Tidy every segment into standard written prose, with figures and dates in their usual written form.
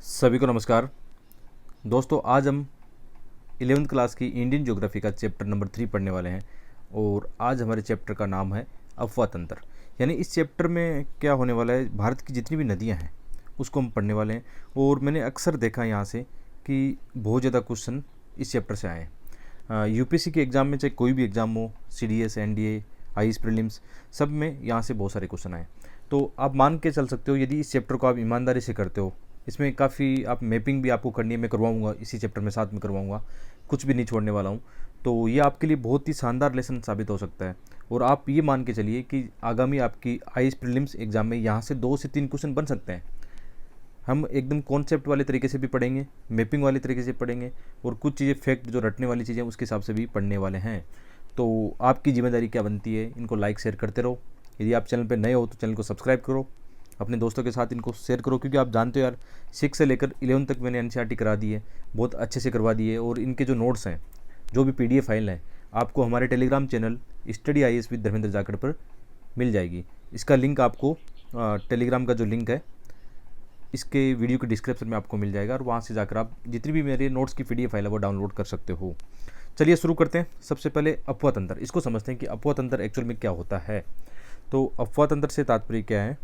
सभी को नमस्कार दोस्तों। आज हम 11th क्लास की इंडियन ज्योग्राफी का चैप्टर नंबर 3 पढ़ने वाले हैं और आज हमारे चैप्टर का नाम है अफवाह तंत्र। यानी इस चैप्टर में क्या होने वाला है, भारत की जितनी भी नदियां हैं उसको हम पढ़ने वाले हैं। और मैंने अक्सर देखा यहाँ से कि बहुत ज़्यादा क्वेश्चन इस चैप्टर से आए हैं। यूपीएससी के एग्ज़ाम में, चाहे कोई भी एग्ज़ाम हो, सीडीएस, एनडीए, आईएएस प्रीलिम्स, सब में यहाँ से बहुत सारे क्वेश्चन आए। तो आप मान के चल सकते हो, यदि इस चैप्टर को आप ईमानदारी से करते हो, इसमें काफ़ी आप मैपिंग भी आपको करनी है, मैं करवाऊंगा इसी चैप्टर में, साथ में करवाऊंगा, कुछ भी नहीं छोड़ने वाला हूँ। तो ये आपके लिए बहुत ही शानदार लेसन साबित हो सकता है। और आप ये मान के चलिए कि आगामी आपकी आईएएस प्रीलिम्स एग्ज़ाम में यहाँ से 2 से 3 क्वेश्चन बन सकते हैं। हम एकदम कॉन्सेप्ट वाले तरीके से भी पढ़ेंगे, मैपिंग वाले तरीके से पढ़ेंगे, और कुछ चीज़ें फैक्ट जो रटने वाली चीज़ें उसके हिसाब से भी पढ़ने वाले हैं। तो आपकी जिम्मेदारी क्या बनती है, इनको लाइक शेयर करते रहो। यदि आप चैनल पर नए हो तो चैनल को सब्सक्राइब करो, अपने दोस्तों के साथ इनको शेयर करो, क्योंकि आप जानते हो यार, 6 से लेकर 11 तक मैंने एनसीईआरटी करा दी है, बहुत अच्छे से करवा दी है। और इनके जो नोट्स हैं, जो भी पीडीएफ फाइल है, आपको हमारे Telegram channel study IAS with Dharmendra Jakhar पर मिल जाएगी। इसका लिंक आपको टेलीग्राम का जो लिंक है इसके वीडियो के डिस्क्रिप्शन में आपको मिल जाएगा, और वहाँ से जाकर आप जितनी भी मेरे नोट्स की पीडीएफ फाइल है वो डाउनलोड कर सकते हो। चलिए शुरू करते हैं। सबसे पहले अफवाह तंत्र, इसको समझते हैं कि अफवाह तंत्र एक्चुअल में क्या होता है। तो अफवाह तंत्र से तात्पर्य क्या है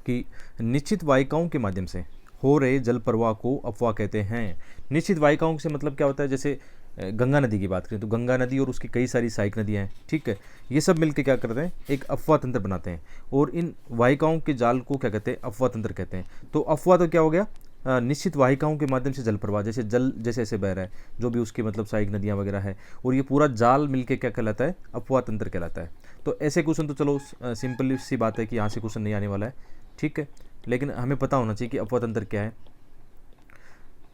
कि निश्चित वायिकाओं के माध्यम से हो रहे जल प्रवाह को अफवाह कहते हैं। निश्चित वायिकाओं से मतलब क्या होता है, जैसे गंगा नदी की बात करें तो गंगा नदी और उसकी कई सारी सहायक नदियाँ हैं, ठीक है, ये सब मिलकर क्या करते हैं, एक अफवाह तंत्र बनाते हैं। और इन वाहिकाओं के जाल को क्या कहते हैं, अफवाह तंत्र कहते हैं। तो अफवाह तो क्या हो गया, निश्चित वाहिकाओं के माध्यम से जल प्रवाह, जैसे जल जैसे ऐसे बह रहा है, जो भी उसकी मतलब सहायक नदियाँ वगैरह है, और ये पूरा जाल मिलके क्या कहलाता है, अफवाह तंत्र कहलाता है। तो ऐसे क्वेश्चन तो चलो सिंपल सी बात है कि यहाँ से क्वेश्चन नहीं आने वाला है, ठीक है, लेकिन हमें पता होना चाहिए कि अफवाह तंत्र क्या है,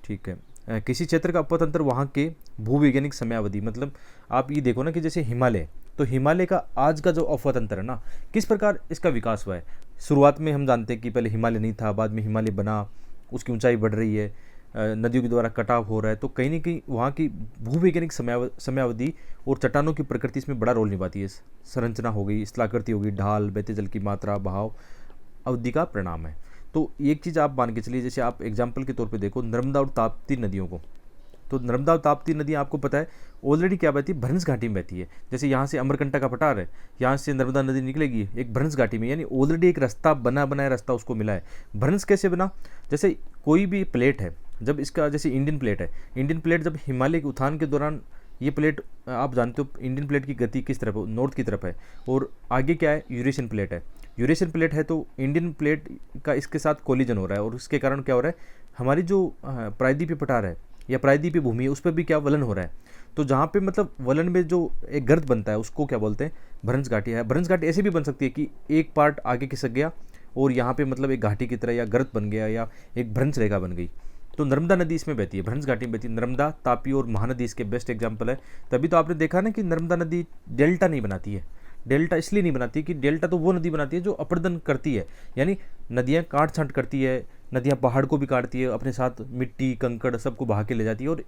ठीक है। किसी क्षेत्र का अफवाह तंत्र वहाँ के भूवैज्ञानिक समयावधि, मतलब आप ये देखो ना कि जैसे हिमालय, तो हिमालय का आज का जो अफवाह तंत्र है ना, किस प्रकार इसका विकास हुआ है। शुरुआत में हम जानते हैं कि पहले हिमालय नहीं था, बाद में हिमालय बना, उसकी ऊंचाई बढ़ रही है, नदियों के द्वारा कटाव हो रहा है। तो कहीं ना कहीं वहाँ की भूवैज्ञानिक समयावधि और चट्टानों की प्रकृति इसमें बड़ा रोल निभाती है। संरचना हो गई, स्थलाकृति हो गई, ढाल, बहते जल की मात्रा, बहाव अवधि का परिणाम है। तो एक चीज़ आप मान के चलिए, जैसे आप एग्जाम्पल के तौर पे देखो नर्मदा और ताप्ती नदियों को, तो नर्मदा और ताप्ती नदी आपको पता है ऑलरेडी क्या बहती है, भ्रंश घाटी में बहती है। जैसे यहाँ से अमरकंटक का पठार है, यहाँ से नर्मदा नदी निकलेगी एक भ्रंश घाटी में, यानी ऑलरेडी एक रास्ता बनाया रास्ता उसको मिला है। भ्रंश कैसे बना, जैसे कोई भी प्लेट है, जब इसका जैसे इंडियन प्लेट है, इंडियन प्लेट जब हिमालय के उत्थान के दौरान, ये प्लेट आप जानते हो इंडियन प्लेट की गति किस तरफ है, नॉर्थ की तरफ है, और आगे क्या है, यूरेशियन प्लेट है। यूरेशियन प्लेट है तो इंडियन प्लेट का इसके साथ कोलिजन हो रहा है, और उसके कारण क्या हो रहा है, हमारी जो प्रायद्वीपीय पठार है या प्रायद्वीपीय भूमि है, उस पर भी क्या वलन हो रहा है। तो जहाँ पे मतलब वलन में जो एक गर्त बनता है उसको क्या बोलते हैं, भ्रंश घाटी है। भ्रंश घाटी ऐसे भी बन सकती है कि एक पार्ट आगे खिसक गया और यहाँ पे मतलब एक घाटी की तरह या गर्त बन गया, या एक भ्रंश रेखा बन गई। तो नर्मदा नदी इसमें बहती है, भ्रंश घाटी में बहती है। नर्मदा, तापी और महानदी इसके बेस्ट एग्जाम्पल है। तभी तो आपने देखा ना कि नर्मदा नदी डेल्टा नहीं बनाती है। डेल्टा इसलिए नहीं बनाती कि डेल्टा तो वो नदी बनाती है जो अपर्दन करती है, यानी नदियाँ काट छांट करती है, नदियाँ पहाड़ को भी काटती है, अपने साथ मिट्टी कंकड़ सबको बहा के ले जाती है और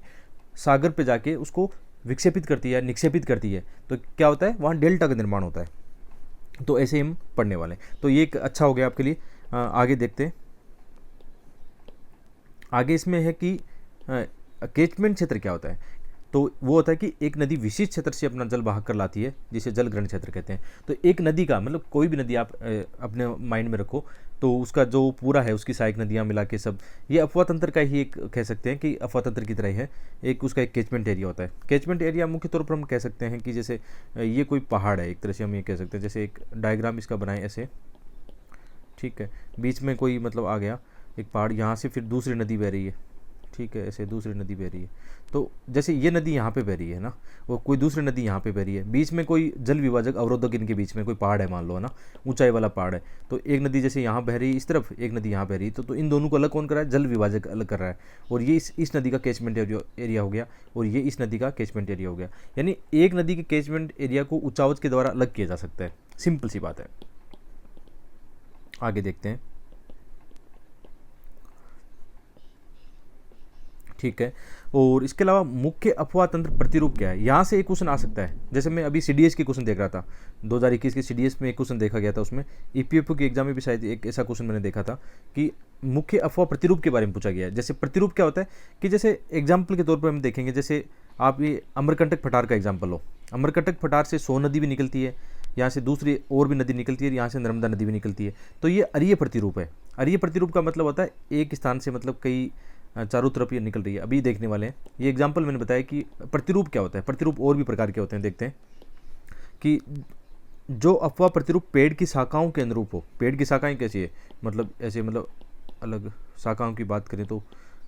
सागर पे जाके उसको विक्षेपित करती है, निक्षेपित करती है। तो क्या होता है, वहाँ डेल्टा का निर्माण होता है। तो ऐसे हम पढ़ने वाले हैं। तो ये एक अच्छा हो गया आपके लिए। आगे देखते हैं। आगे इसमें है कि कैचमेंट क्षेत्र क्या होता है। तो वो होता है कि एक नदी विशिष्ट क्षेत्र से अपना जल बहा कर लाती है, जिसे जल ग्रहण क्षेत्र कहते हैं। तो एक नदी का मतलब कोई भी नदी आप अपने माइंड में रखो, तो उसका जो पूरा है, उसकी सहायक नदियाँ मिला के सब, ये अफवाह तंत्र का ही एक कह सकते हैं कि अफवाह तंत्र की तरह ही है। एक उसका एक कैचमेंट एरिया होता है। कैचमेंट एरिया मुख्य तौर पर हम कह सकते हैं कि जैसे ये कोई पहाड़ है, एक तरह से हम ये कह सकते हैं, जैसे एक डायग्राम इसका बनाए ऐसे, ठीक है, बीच में कोई मतलब आ गया एक पहाड़, यहाँ से फिर दूसरी नदी बह रही है, ठीक है, ऐसे दूसरी नदी बह रही है। तो जैसे ये नदी यहाँ पे बह रही है ना, वो कोई दूसरी नदी यहाँ पे बह रही है, बीच में कोई जल विभाजक अवरोधक, इनके बीच में कोई पहाड़ है मान लो, है ना, ऊंचाई वाला पहाड़ है। तो एक नदी जैसे यहाँ बह रही है इस तरफ, एक नदी यहाँ बह रही है, तो इन दोनों को अलग कौन कर रहा है, जल विभाजक अलग कर रहा है। और ये इस नदी का कैचमेंट एरिया हो गया, और ये इस नदी का कैचमेंट एरिया हो गया। यानी एक नदी के कैचमेंट एरिया को उच्चावच के द्वारा अलग किया जा सकता है। सिंपल सी बात है। आगे देखते हैं। ठीक है। और इसके अलावा मुख्य अफवाह तंत्र प्रतिरूप क्या है, यहाँ से एक क्वेश्चन आ सकता है। जैसे मैं अभी सीडीएस की क्वेश्चन देख रहा था, 2021 के सीडीएस में एक क्वेश्चन देखा गया था, उसमें ईपीएफओ की एग्जाम में भी शायद एक ऐसा क्वेश्चन मैंने देखा था कि मुख्य अफवाह प्रतिरूप के बारे में पूछा गया है। जैसे प्रतिरूप क्या होता है कि जैसे एग्जाम्पल के तौर पर हम देखेंगे, जैसे आप ये अमरकंटक पठार का एग्जाम्पल लो, अमरकंटक पठार से सोन नदी भी निकलती है, यहाँ से दूसरी और भी नदी निकलती है, यहाँ से नर्मदा नदी भी निकलती है, तो ये अरीय प्रतिरूप है। अरीय प्रतिरूप का मतलब होता है एक स्थान से मतलब कई चारों तरफ ये निकल रही है। अभी देखने वाले हैं ये एग्जाम्पल मैंने बताया कि प्रतिरूप क्या होता है। प्रतिरूप और भी प्रकार के होते हैं, देखते हैं कि जो अफवाह प्रतिरूप पेड़ की शाखाओं के अनुरूप हो। पेड़ की शाखाएं कैसी है, मतलब ऐसे मतलब अलग शाखाओं की बात करें तो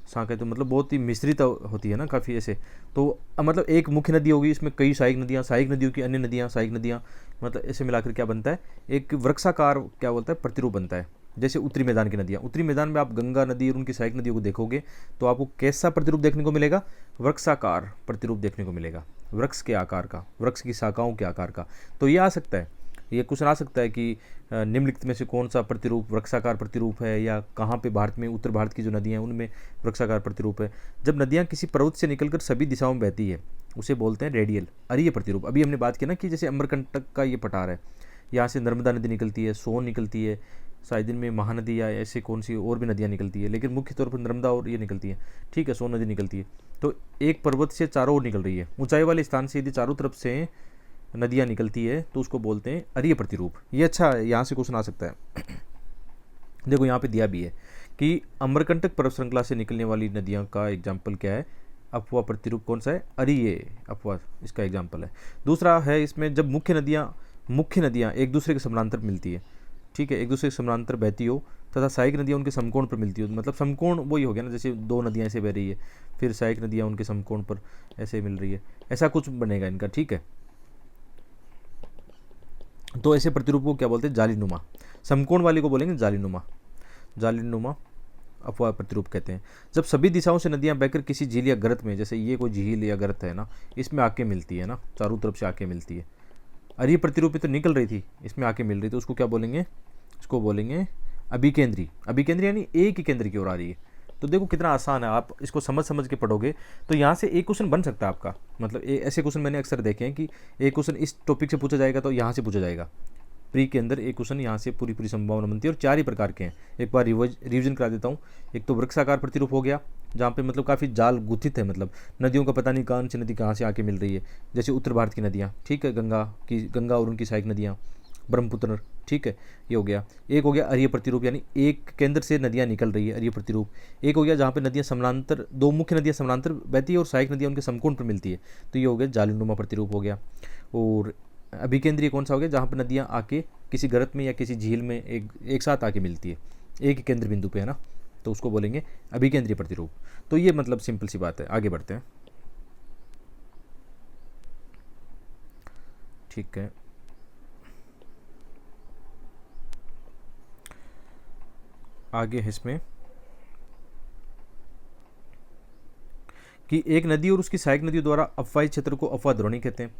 शाखाएं तो मतलब बहुत ही मिश्रित होती है ना, काफ़ी ऐसे। तो मतलब एक मुख्य नदी होगी, इसमें कई सहायक नदियाँ, सहायक नदियों की अन्य नदियाँ, सहायक नदियाँ, मतलब ऐसे मिलाकर क्या बनता है, एक वृक्षाकार क्या बोलता है प्रतिरूप बनता है। जैसे उत्तरी मैदान की नदियाँ, उत्तरी मैदान में आप गंगा नदी और उनकी सहायक नदियों को देखोगे तो आपको कैसा प्रतिरूप देखने को मिलेगा, वृक्षाकार प्रतिरूप देखने को मिलेगा, वृक्ष के आकार का, वृक्ष की शाखाओं के आकार का। तो ये आ सकता है, ये क्वेश्चन आ सकता है कि निम्नलिखित में से कौन सा प्रतिरूप वृक्षाकार प्रतिरूप है, या कहाँ पे भारत में, उत्तर भारत की जो नदियाँ हैं उनमें वृक्षाकार प्रतिरूप है। जब नदियाँ किसी पर्वत से निकलकर सभी दिशाओं में बहती है उसे बोलते हैं रेडियल अरीय प्रतिरूप। अभी हमने बात की ना कि जैसे अमरकंटक का ये पठार है, यहाँ से नर्मदा नदी निकलती है, सोन निकलती है, शायद इनमें महानदी या ऐसे कौन सी और भी नदियाँ निकलती है, लेकिन मुख्य तौर पर नर्मदा और ये निकलती है, ठीक है, सोन नदी निकलती है। तो एक पर्वत से चारों ओर निकल रही है, ऊंचाई वाले स्थान से यदि चारों तरफ से नदियाँ निकलती है तो उसको बोलते हैं अरीय प्रतिरूप। ये अच्छा यहाँ से क्वेश्चन आ सकता है। देखो यहाँ पे दिया भी है कि अमरकंटक पर्वत श्रृंखला से निकलने वाली नदियों का एग्जाम्पल क्या है, अफवाह प्रतिरूप कौन सा है, अरीय अफवाह इसका एग्जाम्पल है। दूसरा है इसमें जब मुख्य नदियाँ एक दूसरे के समानांतर मिलती है, ठीक है, एक दूसरे के समानांतर बहती हो तथा सहायक नदियाँ उनके समकोण पर मिलती हो, मतलब समकोण वही हो गया ना, जैसे दो नदियाँ ऐसे बह रही है फिर सहायक नदियाँ उनके समकोण पर ऐसे मिल रही है, ऐसा कुछ बनेगा इनका, ठीक है। तो ऐसे प्रतिरूप को क्या बोलते हैं, जालीनुमा। समकोण वाले को बोलेंगे जालीनुमा, जालीनुमा अफवाह प्रतिरूप कहते हैं। जब सभी दिशाओं से नदियां बहकर किसी झील या गर्त में, जैसे ये कोई झील या गर्त है ना, इसमें आके मिलती है ना, चारों तरफ से आके मिलती है, अरे ये प्रतिरूप तो निकल रही थी, इसमें आके मिल रही थी, उसको क्या बोलेंगे, इसको बोलेंगे अभिकेंद्री। अभिकेंद्री यानी एक ही केंद्र की ओर आ रही है। तो देखो कितना आसान है, आप इसको समझ समझ के पढ़ोगे तो यहाँ से एक क्वेश्चन बन सकता है आपका। मतलब ऐसे क्वेश्चन मैंने अक्सर देखे हैं कि एक क्वेश्चन इस टॉपिक से पूछा जाएगा तो यहाँ से पूछा जाएगा, प्री के अंदर एक क्वेश्चन यहाँ से पूरी पूरी संभावना बनती है। और 4 ही प्रकार के हैं, एक बार रिवीजन करा देता हूँ। एक तो वृक्षाकार प्रतिरूप हो गया, जहाँ पे मतलब काफ़ी जाल गुथित है, मतलब नदियों का पता नहीं कौन सी नदी कहाँ से आके मिल रही है, जैसे उत्तर भारत की नदियाँ, ठीक है, गंगा और उनकी सहायक नदियाँ, ब्रह्मपुत्र, ठीक है, ये हो गया। एक हो गया अरीय प्रतिरूप, यानी एक केंद्र से नदियाँ निकल रही है, अरीय प्रतिरूप। एक हो गया जहाँ पे नदियाँ समानांतर, दो मुख्य नदियाँ समानांतर बहती है और सहायक नदियाँ उनके समकोण पर मिलती है, तो ये हो गया जालिनुमा प्रतिरूप हो गया। और अभिकेंद्रीय कौन सा हो गया, जहाँ पर नदियाँ आके किसी गर्त में या किसी झील में एक साथ आके मिलती है, एक ही केंद्र बिंदु पे, है ना, तो उसको बोलेंगे अभिकेंद्रीय प्रतिरूप। तो ये मतलब सिंपल सी बात है, आगे बढ़ते हैं, ठीक है। आगे है इसमें कि एक नदी और उसकी सहायक नदियों द्वारा अफवाही क्षेत्र को अफवाह कहते हैं।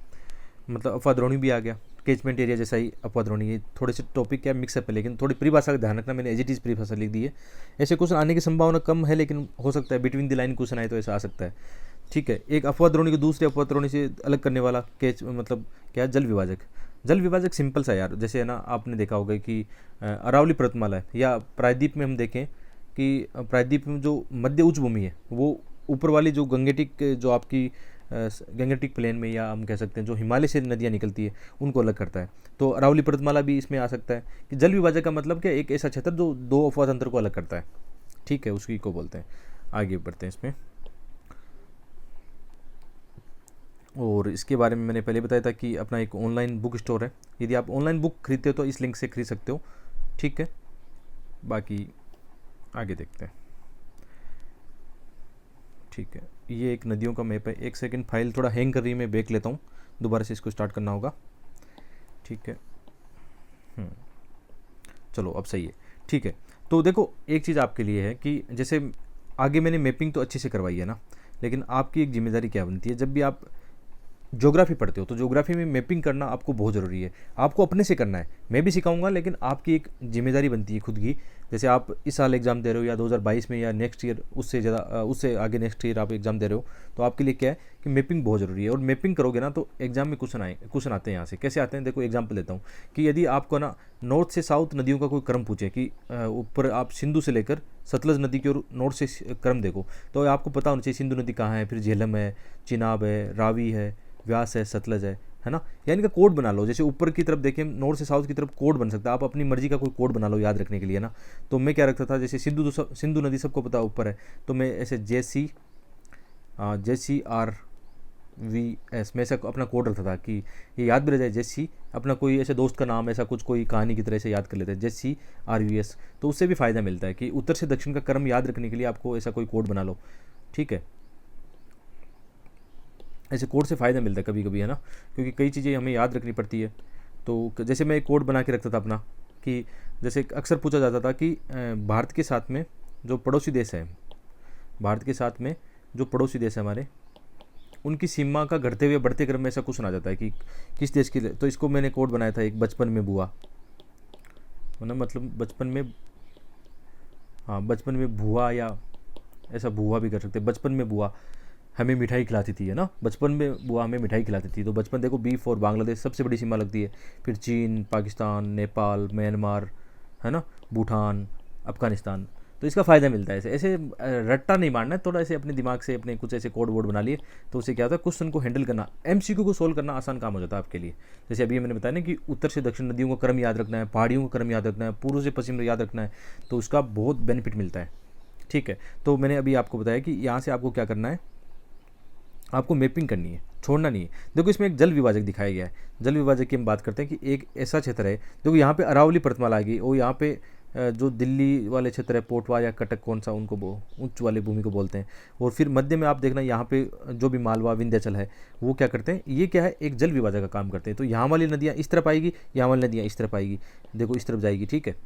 मतलब अफवाह भी आ गया, कैचमेंट एरिया जैसा ही अफवाह। ये थोड़े से टॉपिक क्या मिक्सअप है, लेकिन थोड़ी परिभाषा का ध्यान रखना, मैंने एज इट इज़ परिभाषा लिख दी है। ऐसे क्वेश्चन आने की संभावना कम है, लेकिन हो सकता है बिटवीन द लाइन क्वेश्चन आए तो ऐसा आ सकता है, ठीक है। एक अफवाह को दूसरे अफवाह से अलग करने वाला कैच मतलब क्या है, जल विभाजक। जल विभाजक सिंपल सा यार, जैसे है ना, आपने देखा होगा कि अरावली पर्वतमाला है, या प्रायद्वीप में हम देखें कि प्रायद्वीप में जो मध्य उच्च भूमि है वो ऊपर वाली जो गंगेटिक, जो आपकी गंगेटिक प्लेन में, या हम कह सकते हैं जो हिमालय से नदियाँ निकलती है उनको अलग करता है। तो अरावली पर्वतमाला भी इसमें आ सकता है कि जल विभाजक का मतलब क्या, एक ऐसा क्षेत्र जो दो अफवाह तंत्र को अलग करता है, ठीक है, उसी को बोलते हैं। आगे बढ़ते हैं इसमें, और इसके बारे में मैंने पहले बताया था कि अपना एक ऑनलाइन बुक स्टोर है, यदि आप ऑनलाइन बुक खरीदते हो तो इस लिंक से खरीद सकते हो, ठीक है। बाकी आगे देखते हैं, ठीक है। ये एक नदियों का मैप है। एक सेकंड, फाइल थोड़ा हैंग कर रही है, मैं बैक लेता हूँ, दोबारा से इसको स्टार्ट करना होगा, ठीक है। चलो अब सही है, ठीक है। तो देखो एक चीज़ आपके लिए है कि जैसे आगे मैंने मैपिंग तो अच्छे से करवाई है ना, लेकिन आपकी एक जिम्मेदारी क्या बनती है, जब भी आप ज्योग्राफी पढ़ते हो तो ज्योग्राफी में मैपिंग करना आपको बहुत ज़रूरी है। आपको अपने से करना है, मैं भी सिखाऊंगा, लेकिन आपकी एक जिम्मेदारी बनती है खुद की। जैसे आप इस साल एग्ज़ाम दे रहे हो या 2022 में या नेक्स्ट ईयर उससे ज़्यादा उससे आगे नेक्स्ट ईयर आप एग्ज़ाम दे रहे हो, तो आपके लिए क्या है कि मैपिंग बहुत ज़रूरी है। और मैपिंग करोगे ना तो एग्ज़ाम में क्वेश्चन आते हैं। यहाँ से कैसे आते हैं, देखो एग्जाम्पल लेता हूँ कि यदि आपको ना नॉर्थ से साउथ नदियों का कोई क्रम पूछे कि ऊपर आप सिंधु से लेकर सतलज नदी की ओर नॉर्थ से क्रम देखो, तो आपको पता होना चाहिए सिंधु नदी कहाँ है, फिर झेलम है, चिनाब है, रावी है, व्यास है, सतलज है ना। यानी कि कोड बना लो। जैसे ऊपर की तरफ देखें नॉर्थ से साउथ की तरफ कोड बन सकता है, आप अपनी मर्जी का कोई कोड बना लो याद रखने के लिए ना। तो मैं क्या रखता था, जैसे सिंधु नदी सबको पता ऊपर है, तो मैं ऐसे JCRVS में ऐसा अपना कोड रखता था कि ये याद भी रह जाए। JC अपना कोई ऐसे दोस्त का नाम ऐसा कुछ कोई कहानी की तरह से याद कर लेते हैं, JCRVS। तो उससे भी फ़ायदा मिलता है कि उत्तर से दक्षिण का क्रम याद रखने के लिए आपको ऐसा कोई कोड बना लो, ठीक है। ऐसे कोड से फ़ायदा मिलता है कभी कभी, है ना, क्योंकि कई चीज़ें हमें याद रखनी पड़ती है। तो जैसे मैं एक कोड बना के रखता था अपना कि जैसे अक्सर पूछा जाता था कि भारत के साथ में जो पड़ोसी देश है, भारत के साथ में जो पड़ोसी देश है हमारे, उनकी सीमा का घटते हुए बढ़ते क्रम में ऐसा क्वेश्चन आ जाता है कि किस देश के लिए। तो इसको मैंने कोड बनाया था एक, बचपन में बुआ, मतलब बचपन में, हाँ बचपन में बुआ, या ऐसा बुआ भी कर सकते हैं। बचपन में बुआ हमें मिठाई खिलाती थी, है ना, बचपन में बुआ हमें मिठाई खिलाती थी। तो बचपन देखो बी फॉर बांग्लादेश सबसे बड़ी सीमा लगती है, फिर चीन, पाकिस्तान, नेपाल, म्यांमार, है ना, भूटान, अफगानिस्तान। तो इसका फ़ायदा मिलता है। ऐसे ऐसे रट्टा नहीं मारना है, थोड़ा ऐसे अपने दिमाग से अपने कुछ ऐसे कोड वोड बना लिए, तो उससे क्या होता है क्वेश्चन को हैंडल करना, MCQ को सोल्व करना आसान काम हो जाता है आपके लिए। जैसे अभी मैंने बताया ना कि उत्तर से दक्षिण नदियों का क्रम याद रखना है, पहाड़ियों का क्रम याद रखना है, पूर्व से पश्चिम याद रखना है, तो उसका बहुत बेनिफिट मिलता है, ठीक है। तो मैंने अभी आपको बताया कि यहाँ से आपको क्या करना है, आपको मैपिंग करनी है, छोड़ना नहीं है। देखो इसमें एक जल विभाजक दिखाया गया है। जल विभाजक की हम बात करते हैं कि एक ऐसा क्षेत्र है, देखो यहाँ पे अरावली पर्वतमाला आ गई, और यहाँ पे जो दिल्ली वाले क्षेत्र है पोटवा या कटक, कौन सा उनको उच्च वाली भूमि को बोलते हैं। और फिर मध्य में आप देखना यहाँ पे जो भी मालवा विंध्याचल है वो क्या करते हैं, ये क्या है एक जल विभाजक का काम करते हैं। तो यहाँ वाली नदियाँ इस तरफ आएगी, यहाँ वाली नदियाँ इस तरफ आएगी, देखो इस तरफ जाएगी, ठीक है।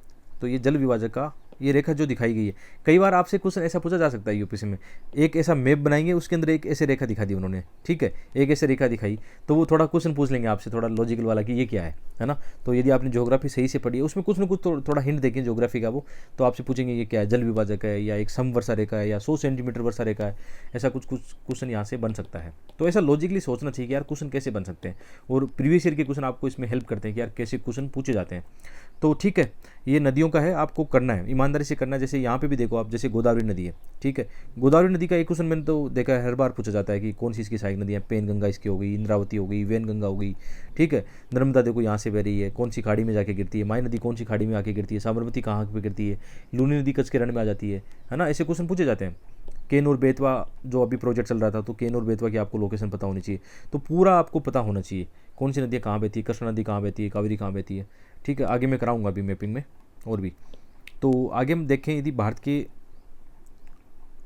तो ये जल विभाजक का ये रेखा जो दिखाई गई है, कई बार आपसे क्वेश्चन ऐसा पूछा जा सकता है यूपीएससी में, एक ऐसा मैप बनाएंगे उसके अंदर एक ऐसे रेखा दिखा दी उन्होंने, ठीक है, एक ऐसे रेखा दिखाई, तो वो थोड़ा क्वेश्चन पूछ लेंगे आपसे थोड़ा लॉजिकल वाला कि ये क्या है ना। तो यदि आपने ज्योग्राफी सही से पढ़ी है उसमें कुछ ना कुछ थोड़ा हिंट देखें ज्योग्राफी का वो, तो आपसे पूछेंगे ये क्या है, जल विभाजक है या एक समवर्षा रेखा है या 100 सेंटीमीटर वर्षा रेखा है, ऐसा कुछ क्वेश्चन यहाँ से बन सकता है। तो ऐसा लॉजिकली सोचना चाहिए कि यार क्वेश्चन कैसे बन सकते हैं, और प्रीवियस ईयर के क्वेश्चन आपको इसमें हेल्प करते हैं कि यार कैसे क्वेश्चन पूछे जाते हैं। तो ठीक है, ये नदियों का है, आपको करना है, ईमानदारी से करना है। जैसे यहाँ पे भी देखो आप, जैसे गोदावरी नदी है, ठीक है, गोदावरी नदी का एक क्वेश्चन मैंने तो देखा है हर बार पूछा जाता है कि कौन सी इसकी सहायक नदी है, पेन गंगा इसकी हो गई, इंद्रावती हो गई, वैन गंगा हो गई, ठीक है। नर्मदा देखो यहाँ से बह रही है, कौन सी खाड़ी में जाके गिरती है, माई नदी कौन सी खाड़ी में आके गिरती है, साबरमती कहाँ पे गिरती है, लूनी नदी कच्छ के रण में आ जाती है ना, ऐसे क्वेश्चन पूछे जाते हैं। केन और बेतवा जो अभी प्रोजेक्ट चल रहा था, तो केन और बेतवा की आपको लोकेशन पता होनी चाहिए, तो पूरा आपको पता होना चाहिए कौन सी नदियाँ कहाँ बहती है, कृष्णा नदी कहाँ बहती है, कावेरी कहाँ बहती है, ठीक है। आगे मैं कराऊंगा अभी मैपिंग में और भी। तो आगे हम देखें, यदि भारत के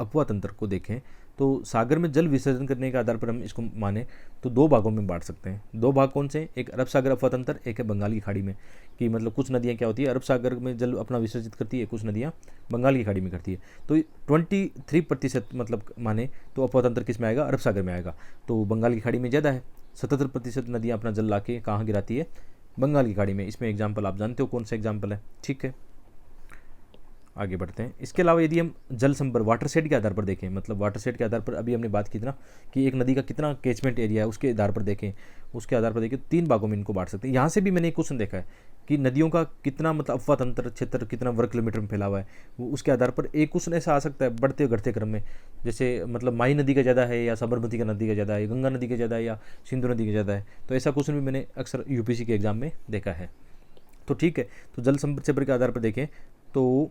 अपवा तंत्र को देखें तो सागर में जल विसर्जन करने के आधार पर हम इसको माने तो दो भागों में बांट सकते हैं। दो भाग कौन से, एक अरब सागर अपवा तंत्र, एक है बंगाल की खाड़ी में। कि मतलब कुछ नदियाँ क्या होती है, अरब सागर में जल अपना विसर्जित करती है, कुछ नदियाँ बंगाल की खाड़ी में करती है। तो 23% मतलब माने तो अपवा तंत्र किस में आएगा, अरब सागर में आएगा। तो बंगाल की खाड़ी में ज़्यादा है, 77% नदियाँ अपना जल ला के कहाँ गिराती है, बंगाल की खाड़ी में। इसमें एग्जाम्पल आप जानते हो कौन सा एग्जाम्पल है, ठीक है। आगे बढ़ते हैं। इसके अलावा यदि हम जल संपर्क वाटर सेट के आधार पर देखें, मतलब वाटर सेट के आधार पर अभी हमने बात की थी ना कि एक नदी का कितना कैचमेंट एरिया है, उसके आधार पर देखें, उसके आधार पर देखें 3 भागों में इनको बांट सकते हैं। यहाँ से भी मैंने एक क्वेश्चन देखा है कि नदियों का कितना मतलब अपवा तंत्र क्षेत्र कितना वर्ग किलोमीटर में फैला हुआ है, वो उसके आधार पर एक क्वेश्चन ऐसा आ सकता है बढ़ते घटते क्रम में। जैसे मतलब माई नदी का ज़्यादा है या साबरमती का नदी का ज़्यादा है, गंगा नदी का ज़्यादा है या सिंधु नदी का ज़्यादा है। तो ऐसा क्वेश्चन भी मैंने अक्सर यूपीएससी के एग्जाम में देखा है। तो ठीक है, तो जल संपर्क क्षेत्र के आधार पर देखें तो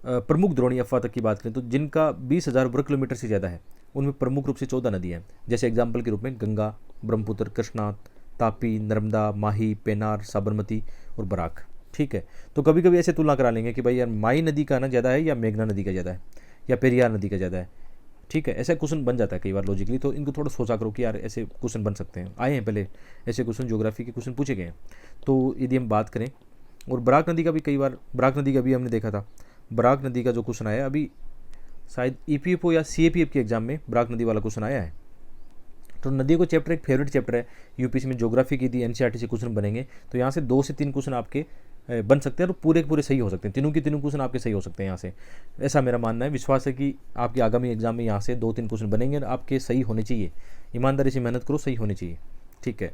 प्रमुख द्रोणी अफवाह तक की बात करें तो जिनका 20,000 वर्ग किलोमीटर से ज़्यादा है उनमें प्रमुख रूप से 14 नदियाँ हैं। जैसे एग्जाम्पल के रूप में गंगा, ब्रह्मपुत्र, कृष्णा, तापी, नर्मदा, माही, पेनार, साबरमती और बराक, ठीक है। तो कभी कभी ऐसे तुलना करा लेंगे कि भाई यार माई नदी का ना ज़्यादा है या मेघना नदी का ज़्यादा है या पेरियार नदी का ज़्यादा है, ठीक है। ऐसा क्वेश्चन बन जाता है कई बार लॉजिकली, तो इनको थोड़ा सोचा करो कि यार ऐसे क्वेश्चन बन सकते हैं, आए हैं पहले ऐसे क्वेश्चन, ज्योग्राफी के क्वेश्चन पूछे गए हैं। तो यदि हम बात करें, और बराक नदी का भी कई बार, बराक नदी का भी हमने देखा था, बराक नदी का जो क्वेश्चन आया अभी शायद EPFO या CAPF के एग्जाम में बराक नदी वाला क्वेश्चन आया है, तो नदियों को चैप्टर एक फेवरेट चैप्टर है, यूपीएससी में ज्योग्राफी की थी, एनसीईआरटी से क्वेश्चन बनेंगे, तो यहाँ से 2 से 3 क्वेश्चन आपके बन सकते हैं और पूरे के पूरे सही हो सकते हैं, तीनों के तीनों क्वेश्चन आपके सही हो सकते हैं यहाँ से। ऐसा मेरा मानना है, विश्वास है कि आपके आगामी एग्जाम में यहाँ से 2-3 क्वेश्चन बनेंगे और आपके सही होने चाहिए, ईमानदारी से मेहनत करो, सही होनी चाहिए। ठीक है,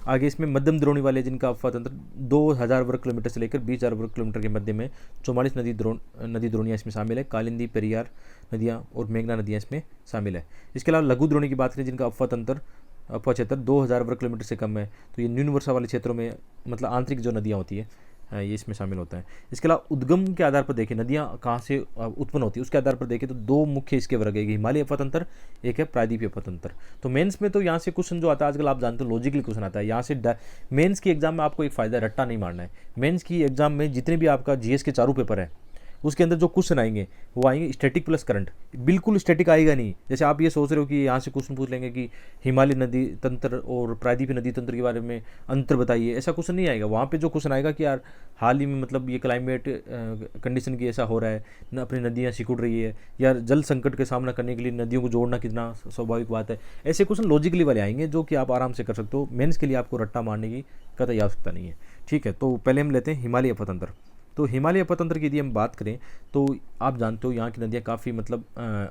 आगे इसमें मध्यम द्रोणी वाले जिनका अफवाह तंत्र 2000 वर्ग किलोमीटर से लेकर 20,000 वर्ग किलोमीटर के मध्य में 44 नदी द्रोणियाँ इसमें शामिल है, कालिंदी, पेरियार नदियाँ और मेघना नदियाँ इसमें शामिल है। इसके अलावा लघु द्रोणी की बात करें जिनका अफवाह क्षेत्र 2000 वर्ग किलोमीटर से कम है, तो ये न्यून वर्षा वाले क्षेत्रों में मतलब आंतरिक जो नदियाँ होती है ये इसमें शामिल होता है। इसके अलावा उद्गम के आधार पर देखें नदियाँ कहाँ से उत्पन्न होती है, उसके आधार पर देखें तो 2 मुख्य इसके वर्ग है, हिमालय अफवाह, एक है प्रायद्वीपीय अफवाह। तो मेंस में तो यहाँ से क्वेश्चन जो आता है आजकल आप जानते हो लॉजिकली क्वेश्चन आता है, यहाँ से मेंस की एग्जाम में आपको एक फ़ायदा रट्टा नहीं मारना है। मेंस की एग्जाम में जितने भी आपका जीएस के चारों पेपर है उसके अंदर जो क्वेश्चन आएंगे वो आएंगे स्टैटिक प्लस करंट, बिल्कुल स्टैटिक आएगा नहीं। जैसे आप ये सोच रहे हो कि यहाँ से क्वेश्चन पूछ लेंगे कि हिमालय नदी तंत्र और प्रायद्वीपीय नदी तंत्र के बारे में अंतर बताइए, ऐसा क्वेश्चन नहीं आएगा। वहाँ पे जो क्वेश्चन आएगा कि यार हाल ही में मतलब ये क्लाइमेट कंडीशन की ऐसा हो रहा है, न अपनी नदियाँ सिकुड़ रही है, या जल संकट के सामना करने के लिए नदियों को जोड़ना कितना स्वाभाविक बात है, ऐसे क्वेश्चन लॉजिकली वाले आएंगे जो कि आप आराम से कर सकते हो। मेंस के लिए आपको रट्टा मारने की कतई आवश्यकता नहीं है। ठीक है, तो पहले हम लेते हैं हिमालय अफवाह तंत्र। तो हिमालय अफवाह तंत्र की यदि हम बात करें तो आप जानते हो यहाँ की नदियाँ काफ़ी मतलब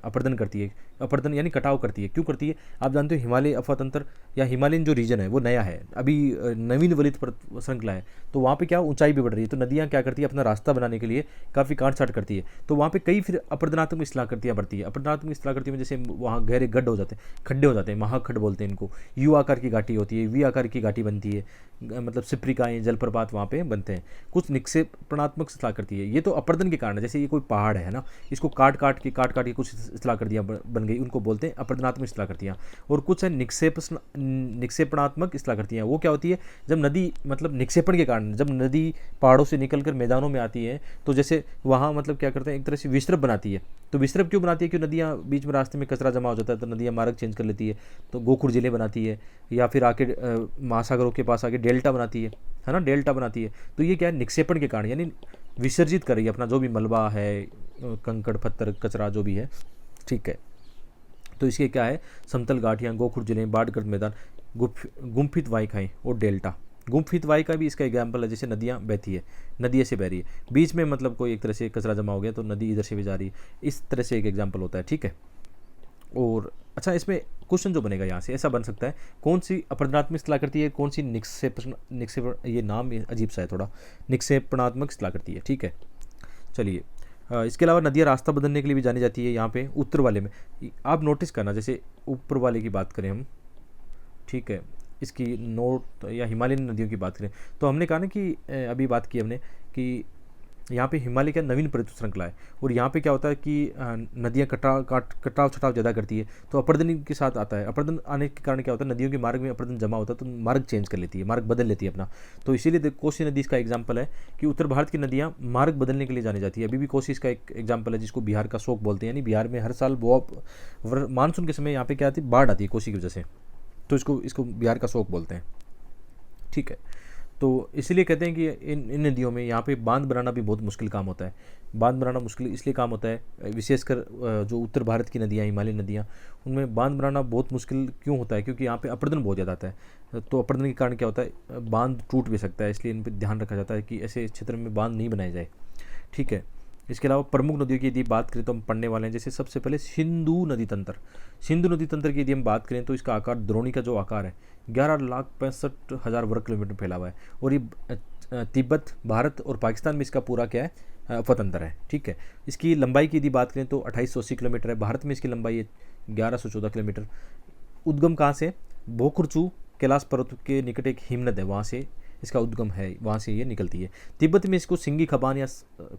अपर्दन करती है, अपर्दन यानी कटाव करती है। क्यों करती है? आप जानते हो हिमालय अफवाह तंत्र या हिमालयन जो रीजन है वो नया है, अभी नवीन वलित श्रृंखला है, तो वहाँ पे क्या ऊंचाई भी बढ़ रही है, तो नदियाँ क्या करती है अपना रास्ता बनाने के लिए काफ़ी काट छाट करती है, तो वहाँ पे कई फिर अपरदनात्मक स्थलाकृतियाँ बढ़ती है। अपरदनात्मक स्थलाकृति में जैसे वहाँ गहरे गड्ढ हो जाते हैं, खड्डे हो जाते हैं, महाखड्ड बोलते हैं इनको, यू आकार की घाटी होती है, वी आकार की घाटी बनती है, मतलब सिप्रिकाएँ जलप्रपात वहाँ पे बनते हैं। कुछ निक्षेपणात्मक स्थलाकृति है, ये तो अपर्दन के कारण है, जैसे ये कोई पहाड़ है ना, इसको काट काट के कुछ स्थलाकृतियाँ बन गई, उनको बोलते हैं अपरदनात्मक स्थलाकृतियाँ। और कुछ है निक्षेपणात्मक स्थलाकृतियाँ, वो क्या होती है जब नदी मतलब निक्षेपण के कारण, जब नदी पहाड़ों से निकलकर मैदानों में आती है तो जैसे वहाँ मतलब क्या करते हैं एक तरह से विसर्प बनाती है। तो विसर्प क्यों बनाती है? क्यों नदियाँ बीच में रास्ते में कचरा जमा हो जाता है तो नदियाँ मार्ग चेंज कर लेती है, तो गोखुर जिले बनाती है, या फिर आके महासागरों के पास आके डेल्टा बनाती है ना, डेल्टा बनाती है। तो ये क्या है? निक्षेपण के कारण, यानी विसर्जित कर रही है अपना जो भी मलबा है, कंकड़ पत्थर कचरा जो भी है। ठीक है, तो इसके क्या है समतल घाटियाँ, गोखुर जिले, बाढ़ग्रस्त मैदान, गुम्फित वाहिकाएँ और डेल्टा। गुम्फित वाहिका भी इसका एग्जाम्पल है, जैसे नदियाँ बहती है, नदी ऐसे बह रही है, बीच में मतलब कोई एक तरह से कचरा जमा हो गया तो नदी इधर से भी जा रही है, इस तरह से एक एग्जाम्पल होता है। ठीक है, और अच्छा इसमें क्वेश्चन जो बनेगा यहाँ से ऐसा बन सकता है, कौन सी अपरदनात्मक स्थलाकृति है, कौन सी निक्षेप, ये नाम अजीब सा है थोड़ा, निक्षेपणात्मक स्थलाकृति है। ठीक है, चलिए इसके अलावा नदियाँ रास्ता बदलने के लिए भी जानी जाती है। यहाँ पे उत्तर वाले में आप नोटिस करना, जैसे ऊपर वाले की बात करें हम, ठीक है, इसकी नोट या हिमालयन नदियों की बात करें तो हमने कहा ना कि अभी बात की हमने कि यहाँ पे हिमालय का नवीन पर्वत श्रृंखला है, और यहाँ पे क्या होता है कि नदियाँ कटाव छटाव ज़्यादा करती है, तो अपरदन के साथ आता है। अपरदन आने के कारण क्या होता है, नदियों के मार्ग में अपरदन जमा होता है तो मार्ग चेंज कर लेती है, मार्ग बदल लेती है अपना। तो इसीलिए कोसी नदी इसका एग्जाम्पल है कि उत्तर भारत की नदियाँ मार्ग बदलने के लिए जानी जाती है। अभी भी कोसी इसका एक एग्जाम्पल है, जिसको बिहार का शोक बोलते हैं, यानी बिहार में हर साल मानसून के समय यहाँ पे क्या आती है, बाढ़ आती है कोसी की वजह से, तो इसको बिहार का शोक बोलते हैं। ठीक है, तो इसलिए कहते हैं कि इन नदियों में यहाँ पे बांध बनाना भी बहुत मुश्किल काम होता है। बांध बनाना मुश्किल इसलिए काम होता है, विशेषकर जो उत्तर भारत की नदियाँ, हिमालयन नदियाँ, उनमें बांध बनाना बहुत मुश्किल क्यों होता है? क्योंकि यहाँ पे अपरदन बहुत ज़्यादा आता है, तो अपरदन के कारण क्या होता है, बांध टूट भी सकता है, इसलिए इन पर ध्यान रखा जाता है कि ऐसे क्षेत्र में बांध नहीं बनाए जाए। ठीक है, इसके अलावा प्रमुख नदियों की यदि बात करें तो हम पढ़ने वाले हैं, जैसे सबसे पहले सिंधु नदी तंत्र। सिंधु नदी तंत्र की यदि हम बात करें तो इसका आकार, द्रोणी का जो आकार है 11,65,000 वर्ग किलोमीटर फैला हुआ है, और ये तिब्बत, भारत और पाकिस्तान में इसका पूरा क्या है, अफवाह तंत्र है। ठीक है, इसकी लंबाई की यदि बात करें तो 2880 किलोमीटर है, भारत में इसकी लंबाई है 1114 किलोमीटर। उद्गम कहाँ से? भोकुरचू कैलाश पर्वत के निकट एक हिमनद है, वहाँ से इसका उद्गम है, वहाँ से ये निकलती है। तिब्बत में इसको सिंगी खबान या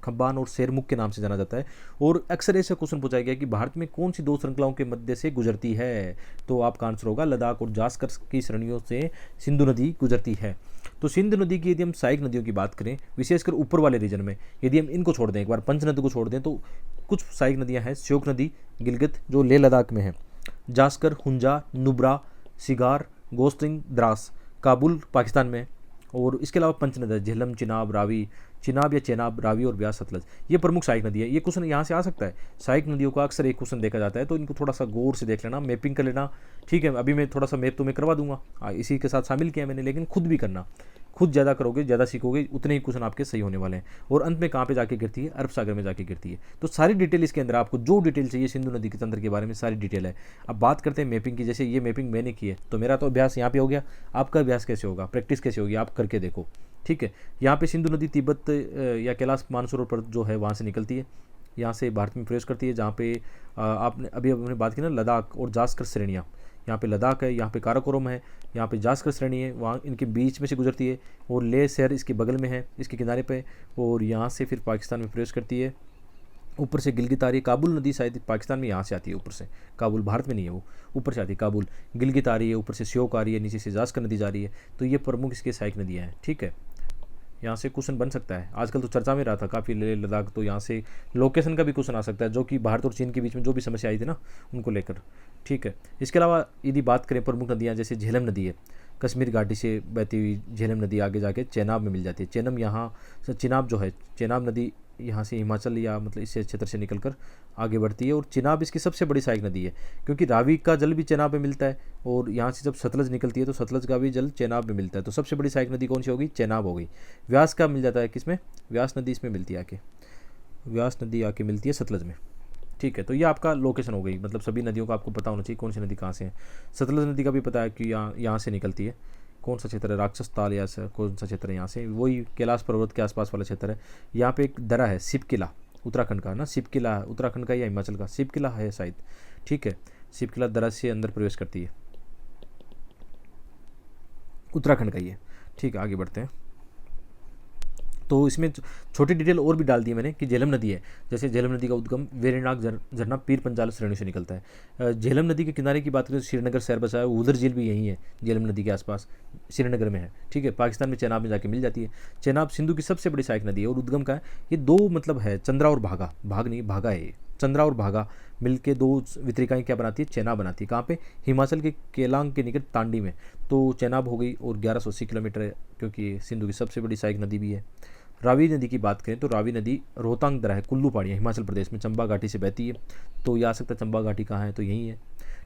खबान और शेरमुख के नाम से जाना जाता है। और अक्सर ऐसा क्वेश्चन पूछा गया कि भारत में कौन सी 2 श्रृंखलाओं के मध्य से गुजरती है, तो आपका आंसर होगा लद्दाख और जास्कर की श्रेणियों से सिंधु नदी गुजरती है। तो सिंधु नदी की यदि हम सहायक नदियों की बात करें, विशेषकर ऊपर वाले रीजन में, यदि हम इनको छोड़ दें, एक बार पंचनद को छोड़ दें, तो कुछ सहायक नदियाँ हैं। श्योक नदी गिलगित जो लेह लद्दाख में है, जास्कर, हुंजा, नुब्रा, सिगार, गोस्टिंग, द्रास काबुल पाकिस्तान में, और इसके अलावा पंचनद है, झेलम, चिनाब, रावी, चिनाब या चेनाब, रावी और ब्यास, सतलज, ये प्रमुख सहायक नदी है। ये क्वेश्चन यहाँ से आ सकता है। सहायक नदियों का अक्सर एक क्वेश्चन देखा जाता है, तो इनको थोड़ा सा गौर से देख लेना, मैपिंग कर लेना। ठीक है, अभी मैं थोड़ा सा मैप तो मैं करवा दूंगा, इसी के साथ शामिल किया मैंने, लेकिन खुद भी करना। खुद ज़्यादा करोगे, ज़्यादा सीखोगे, उतने ही क्वेश्चन आपके सही होने वाले हैं। और अंत में कहाँ पे जाके गिरती है? अरब सागर में जाके गिरती है। तो सारी डिटेल इसके अंदर, आपको जो डिटेल चाहिए सिंधु नदी के तंत्र के बारे में सारी डिटेल है। अब बात करते हैं मैपिंग की। जैसे ये मैपिंग मैंने की है, तो मेरा तो अभ्यास यहाँ पे हो गया, आपका अभ्यास कैसे होगा, प्रैक्टिस कैसे होगी, आप करके देखो। ठीक है, यहाँ पे सिंधु नदी तिब्बत या कैलाश मानसरोवर पर जो है वहाँ से निकलती है, यहाँ से भारत में प्रवेश करती है। जहाँ पे आपने अभी हमने बात की ना, लद्दाख और जास्कर श्रेणियाँ, यहाँ पे लद्दाख है, यहाँ पे काराकोरम है, यहाँ पे जास्कर श्रेणी है, वहाँ इनके बीच में से गुजरती है। और लेह शहर इसके बगल में है, इसके किनारे पे, और यहाँ से फिर पाकिस्तान में प्रवेश करती है। ऊपर से गिलगित आ रही है, काबुल नदी शायद पाकिस्तान में यहाँ से आती है ऊपर से, काबुल भारत में नहीं है, वो ऊपर से आती है काबुल। गिलगित आ रही है, ऊपर से श्योक आ रही है, नीचे से जास्कर नदी जा रही है। तो ये प्रमुख इसके सहायक नदियाँ हैं। ठीक है, यहाँ से क्वेश्चन बन सकता है, आजकल तो चर्चा में रहा था काफ़ी लेह लद्दाख, तो यहाँ से लोकेशन का भी क्वेश्चन आ सकता है, जो कि भारत और चीन के बीच में जो भी समस्या आई थी ना, उनको लेकर। ठीक है, इसके अलावा यदि बात करें प्रमुख नदियाँ, जैसे झेलम नदी है, कश्मीर घाटी से बहती हुई झेलम नदी आगे जाके चेनाब में मिल जाती है। चेनम यहाँ चिनाब जो है, चेनाब नदी यहाँ से हिमाचल या मतलब इस क्षेत्र से निकलकर आगे बढ़ती है, और चिनाब इसकी सबसे बड़ी सहायक नदी है, क्योंकि रावी का जल भी चेनाब में मिलता है, और यहाँ से जब सतलज निकलती है तो सतलज का भी जल चेनाब में मिलता है। तो सबसे बड़ी सहायक नदी कौन सी होगी? चेनाब हो गई। व्यास का मिल जाता है किसमें? व्यास नदी इसमें मिलती है आके, व्यास नदी आके मिलती है सतलज में। ठीक है, तो ये आपका लोकेशन हो गई, मतलब सभी नदियों का आपको पता होना चाहिए कौन सी नदी कहाँ से है। सतलज नदी का भी पता है कि यहाँ से निकलती है, कौन सा क्षेत्र है, राक्षस ताल या कौन सा क्षेत्र है, यहाँ से वही कैलाश पर्वत के आसपास वाला क्षेत्र है। यहाँ पे एक दर्रा है शिवकिला, उत्तराखंड का ना, शिवकिला है उत्तराखंड का या हिमाचल का, शिवकिला है शायद। ठीक है, शिवकिला दर्रा से अंदर प्रवेश करती है, उत्तराखंड का ही है। ठीक है, आगे बढ़ते हैं। तो इसमें छोटी डिटेल और भी डाल दी है मैंने कि झेलम नदी है, जैसे झेलम नदी का उद्गम वेरीनाग झरना पीर पंजाल श्रेणी से निकलता है। झेलम नदी के किनारे की बात करें तो श्रीनगर शहर बसा है, उधर झील भी यही है, झेलम नदी के आसपास श्रीनगर में है। ठीक है, पाकिस्तान में चेनाब में जाके मिल जाती है। चेनाब सिंधु की सबसे बड़ी सहायक नदी है, और उद्गम का है ये दो मतलब है, चंद्रा और भागा, भाग नहीं भागा है ये, चंद्रा और भागा मिलके दो वितरिकाएं क्या बनाती है? चेनाब बनाती है। कहाँ पे? हिमाचल के केलांग के निकट तांडी में। तो चेनाब हो गई, और 1180 किलोमीटर है, क्योंकि सिंधु की सबसे बड़ी सहायक नदी भी है। रावी नदी की बात करें तो रावी नदी रोहतांग दर्रा है, कुल्लू पहाड़ी है, हिमाचल प्रदेश में चंबा घाटी से बहती है। तो ये आ सकता है चंबा घाटी कहाँ है, तो यही है।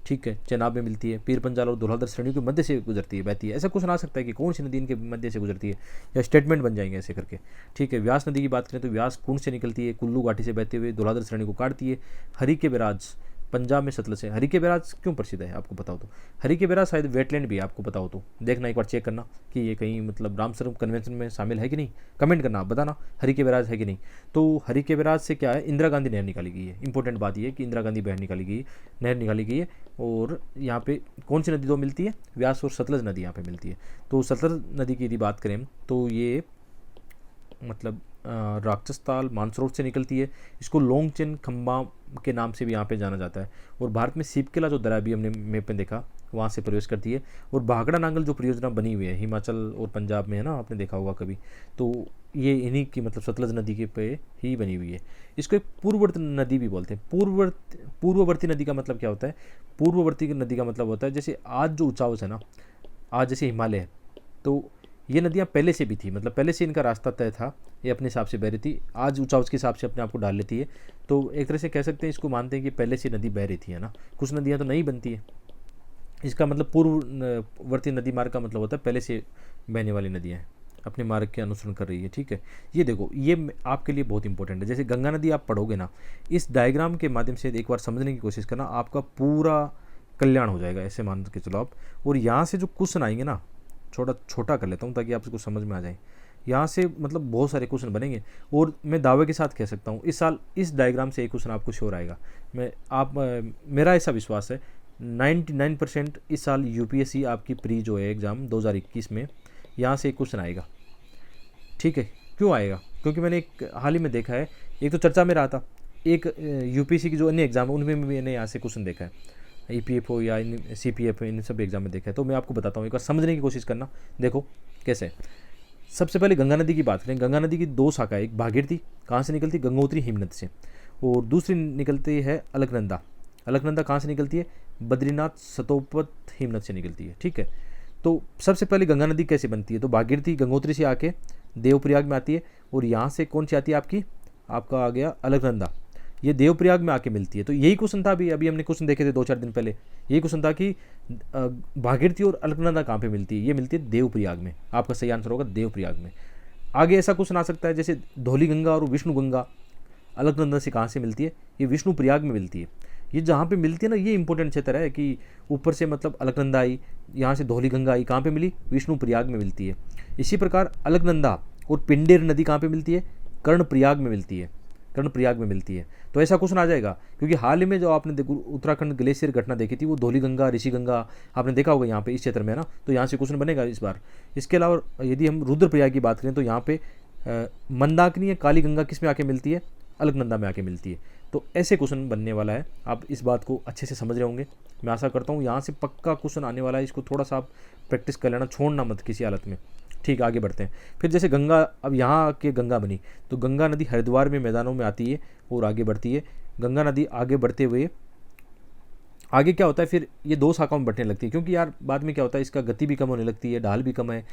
ठीक है, चेनाब में मिलती है, पीर पंजाल और धौलाधर श्रेणियों के मध्य से गुजरती है, बहती है। ऐसा क्वेश्चन आ सकता है कि कौन सी नदी इनके मध्य से गुजरती है, या स्टेटमेंट बन जाएंगे ऐसे करके। ठीक है, व्यास नदी की बात करें तो व्यास कुंड से निकलती है, कुल्लू घाटी से बहते हुए धौलाधर श्रेणी को काटती है। हरी के बैराज पंजाब में सतलज है। हरी के बैराज क्यों प्रसिद्ध है आपको बताओ तो? हरी के बैराज शायद वेटलैंड भी है, आपको बताओ तो देखना, एक बार चेक करना कि ये कहीं मतलब रामसर कन्वेंशन में शामिल है कि नहीं, कमेंट करना, आप बताना हरी के बैराज है कि नहीं। तो हरी के बैराज से क्या है? इंदिरा गांधी नहर निकाली गई है। इंपॉर्टेंट बात ये है कि इंदिरा गांधी नहर निकाली गई है। और यहाँ पे कौन सी नदी दो मिलती है? व्यास और सतलज नदी यहाँ पे मिलती है। तो सतलज नदी की यदि बात करें तो ये मतलब राक्षस ताल मानसरोवर से निकलती है। इसको लोंगचेन खम्बा के नाम से भी यहाँ पे जाना जाता है। और भारत में शिवकिला जो दर्रा भी हमने मैप में देखा, वहाँ से प्रवेश करती है। और भाखड़ा नांगल जो परियोजना बनी हुई है हिमाचल और पंजाब में है ना, आपने देखा होगा कभी, तो ये इन्हीं की मतलब सतलज नदी के पे ही बनी हुई है। इसको एक पूर्ववर्ती नदी भी बोलते हैं। पूर्ववर्ती नदी का मतलब क्या होता है? पूर्ववर्ती नदी का मतलब होता है जैसे आज जो ऊंचाई है ना, आज जैसे हिमालय है, तो ये नदियाँ पहले से भी थी, मतलब पहले से इनका रास्ता तय था, ये अपने हिसाब से बह रही थी, आज ऊंचाई के हिसाब से अपने आप को डाल लेती है। तो एक तरह से कह सकते हैं, इसको मानते हैं कि पहले से नदी बह रही थी, है ना। कुछ नदियाँ तो नहीं बनती है, इसका मतलब पूर्ववर्ती नदी मार्ग का मतलब होता है पहले से बहने वाली नदियाँ हैं, अपने मार्ग के अनुसरण कर रही है। ठीक है, ये देखो, ये आपके लिए बहुत इंपॉर्टेंट है। जैसे गंगा नदी आप पढ़ोगे ना, इस डायग्राम के माध्यम से एक बार समझने की कोशिश करना, आपका पूरा कल्याण हो जाएगा, ऐसे मान के चलो आप। और यहाँ से जो क्वेश्चन आएंगे ना, छोटा कर लेता हूँ ताकि आपको समझ में आ जाए। यहाँ से मतलब बहुत सारे क्वेश्चन बनेंगे, और मैं दावे के साथ कह सकता हूँ इस साल इस डायग्राम से एक क्वेश्चन आपको श्योर आएगा। मेरा ऐसा विश्वास है 99% इस साल यूपीएससी आपकी प्री जो है एग्ज़ाम 2021 में, यहाँ से एक क्वेश्चन आएगा। ठीक है, क्यों आएगा? क्योंकि मैंने एक हाल ही में देखा है, एक तो चर्चा में रहा था, एक यूपीएससी की जो अन्य एग्ज़ाम है उनमें भी मैंने यहाँ से क्वेश्चन देखा है, ईपीएफओ या सीपीएफ, इन सब एग्जाम में देखा है। तो मैं आपको बताता हूँ, एक बार समझने की कोशिश करना। देखो कैसे। सबसे पहले गंगा नदी की बात करें। गंगा नदी की दो शाखा, एक भागीरथी, कहाँ से निकलती? गंगोत्री हिमनद से, और दूसरी निकलती है अलकनंदा। अलकनंदा कहाँ से निकलती है? बद्रीनाथ सतोपत हिमनद से निकलती है। ठीक है, तो सबसे पहले गंगा नदी कैसे बनती है? तो भागीरथी गंगोत्री से आके देवप्रयाग में आती है। और यहाँ से कौन सी आती है आपकी, आपका आ गया अलकनंदा, ये देवप्रयाग में आके मिलती है। तो यही क्वेश्चन था, अभी अभी हमने क्वेश्चन देखे थे 2-4 दिन पहले, यही क्वेश्चन था कि भागीरथी और अलकनंदा कहाँ पे मिलती है, ये मिलती है देवप्रयाग में। आपका सही आंसर होगा देवप्रयाग में। आगे ऐसा क्वेश्चन आ सकता है जैसे धौली गंगा और विष्णु गंगा अलकनंदा से कहाँ से मिलती है, ये विष्णु प्रयाग में मिलती है। ये जहाँ पे मिलती है ना, ये इंपॉर्टेंट क्षेत्र है कि ऊपर से मतलब अलकनंदा आई, यहाँ से धौली गंगा आई, कहाँ पे मिली, विष्णु प्रयाग में मिलती है। इसी प्रकार अलकनंदा और पिंडेर नदी कहाँ पे मिलती है, कर्णप्रयाग में मिलती है, कर्णप्रयाग में मिलती है। तो ऐसा क्वेश्चन आ जाएगा, क्योंकि हाल ही में जो आपने देखो उत्तराखंड ग्लेशियर घटना देखी थी, वो धौली गंगा ऋषि गंगा आपने देखा होगा यहाँ पे इस क्षेत्र में है ना, तो यहाँ से क्वेश्चन बनेगा इस बार। इसके अलावा यदि हम रुद्रप्रयाग की बात करें तो यहाँ पे मंदाकिनी या काली गंगा किस में आके मिलती है, अलकनंदा में आके मिलती है। तो ऐसे क्वेश्चन बनने वाला है, आप इस बात को अच्छे से समझ रहे होंगे। मैं आशा करता हूँ यहाँ से पक्का क्वेश्चन आने वाला है, इसको थोड़ा सा आप प्रैक्टिस कर लेना, छोड़ना मत किसी हालत में। ठीक, आगे बढ़ते हैं। फिर जैसे गंगा, अब यहाँ के गंगा बनी, तो गंगा नदी हरिद्वार में मैदानों में आती है और आगे बढ़ती है। गंगा नदी आगे बढ़ते हुए आगे क्या होता है, फिर ये 2 शाखाओं में बढ़ने लगती है, क्योंकि यार बाद में क्या होता है, इसका गति भी कम होने लगती है, ढाल भी कम है,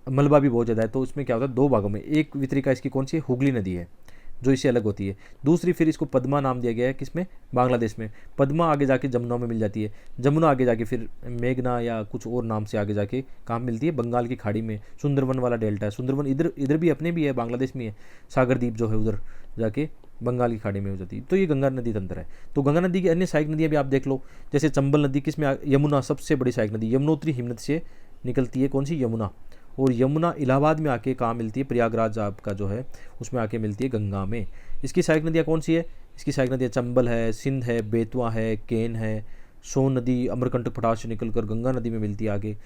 मलबा भी बहुत ज़्यादा है। तो इसमें क्या होता है, 2 भागों में, एक वितरिका इसकी कौन सी है, हुगली नदी है जो इससे अलग होती है। दूसरी फिर इसको पद्मा नाम दिया गया है, किसमें, बांग्लादेश में। पद्मा आगे जाके जमुना में मिल जाती है, जमुना आगे जाके फिर मेघना या कुछ और नाम से आगे जाके कहाँ मिलती है, बंगाल की खाड़ी में। सुंदरवन वाला डेल्टा है, सुंदरवन इधर इधर भी अपने भी है, बांग्लादेश में है, सागर द्वीप जो है उधर जाके बंगाल की खाड़ी में हो जाती है। तो ये गंगा नदी तंत्र है। तो गंगा नदी की अन्य सहायक नदियाँ भी आप देख लो, जैसे चंबल नदी किसमें, यमुना सबसे बड़ी सहायक नदी, यमुनोत्री हिमनद से निकलती है, कौन सी, यमुना। और यमुना इलाहाबाद में आके कहाँ मिलती है, प्रयागराज आपका जो है उसमें आके मिलती है, गंगा में। इसकी सहायक नदियाँ कौन सी है, इसकी सहायक नदियाँ चंबल है, सिंध है, बेतवा है, केन है। सोन नदी अमरकंटक पठार से निकलकर गंगा नदी में मिलती है आगे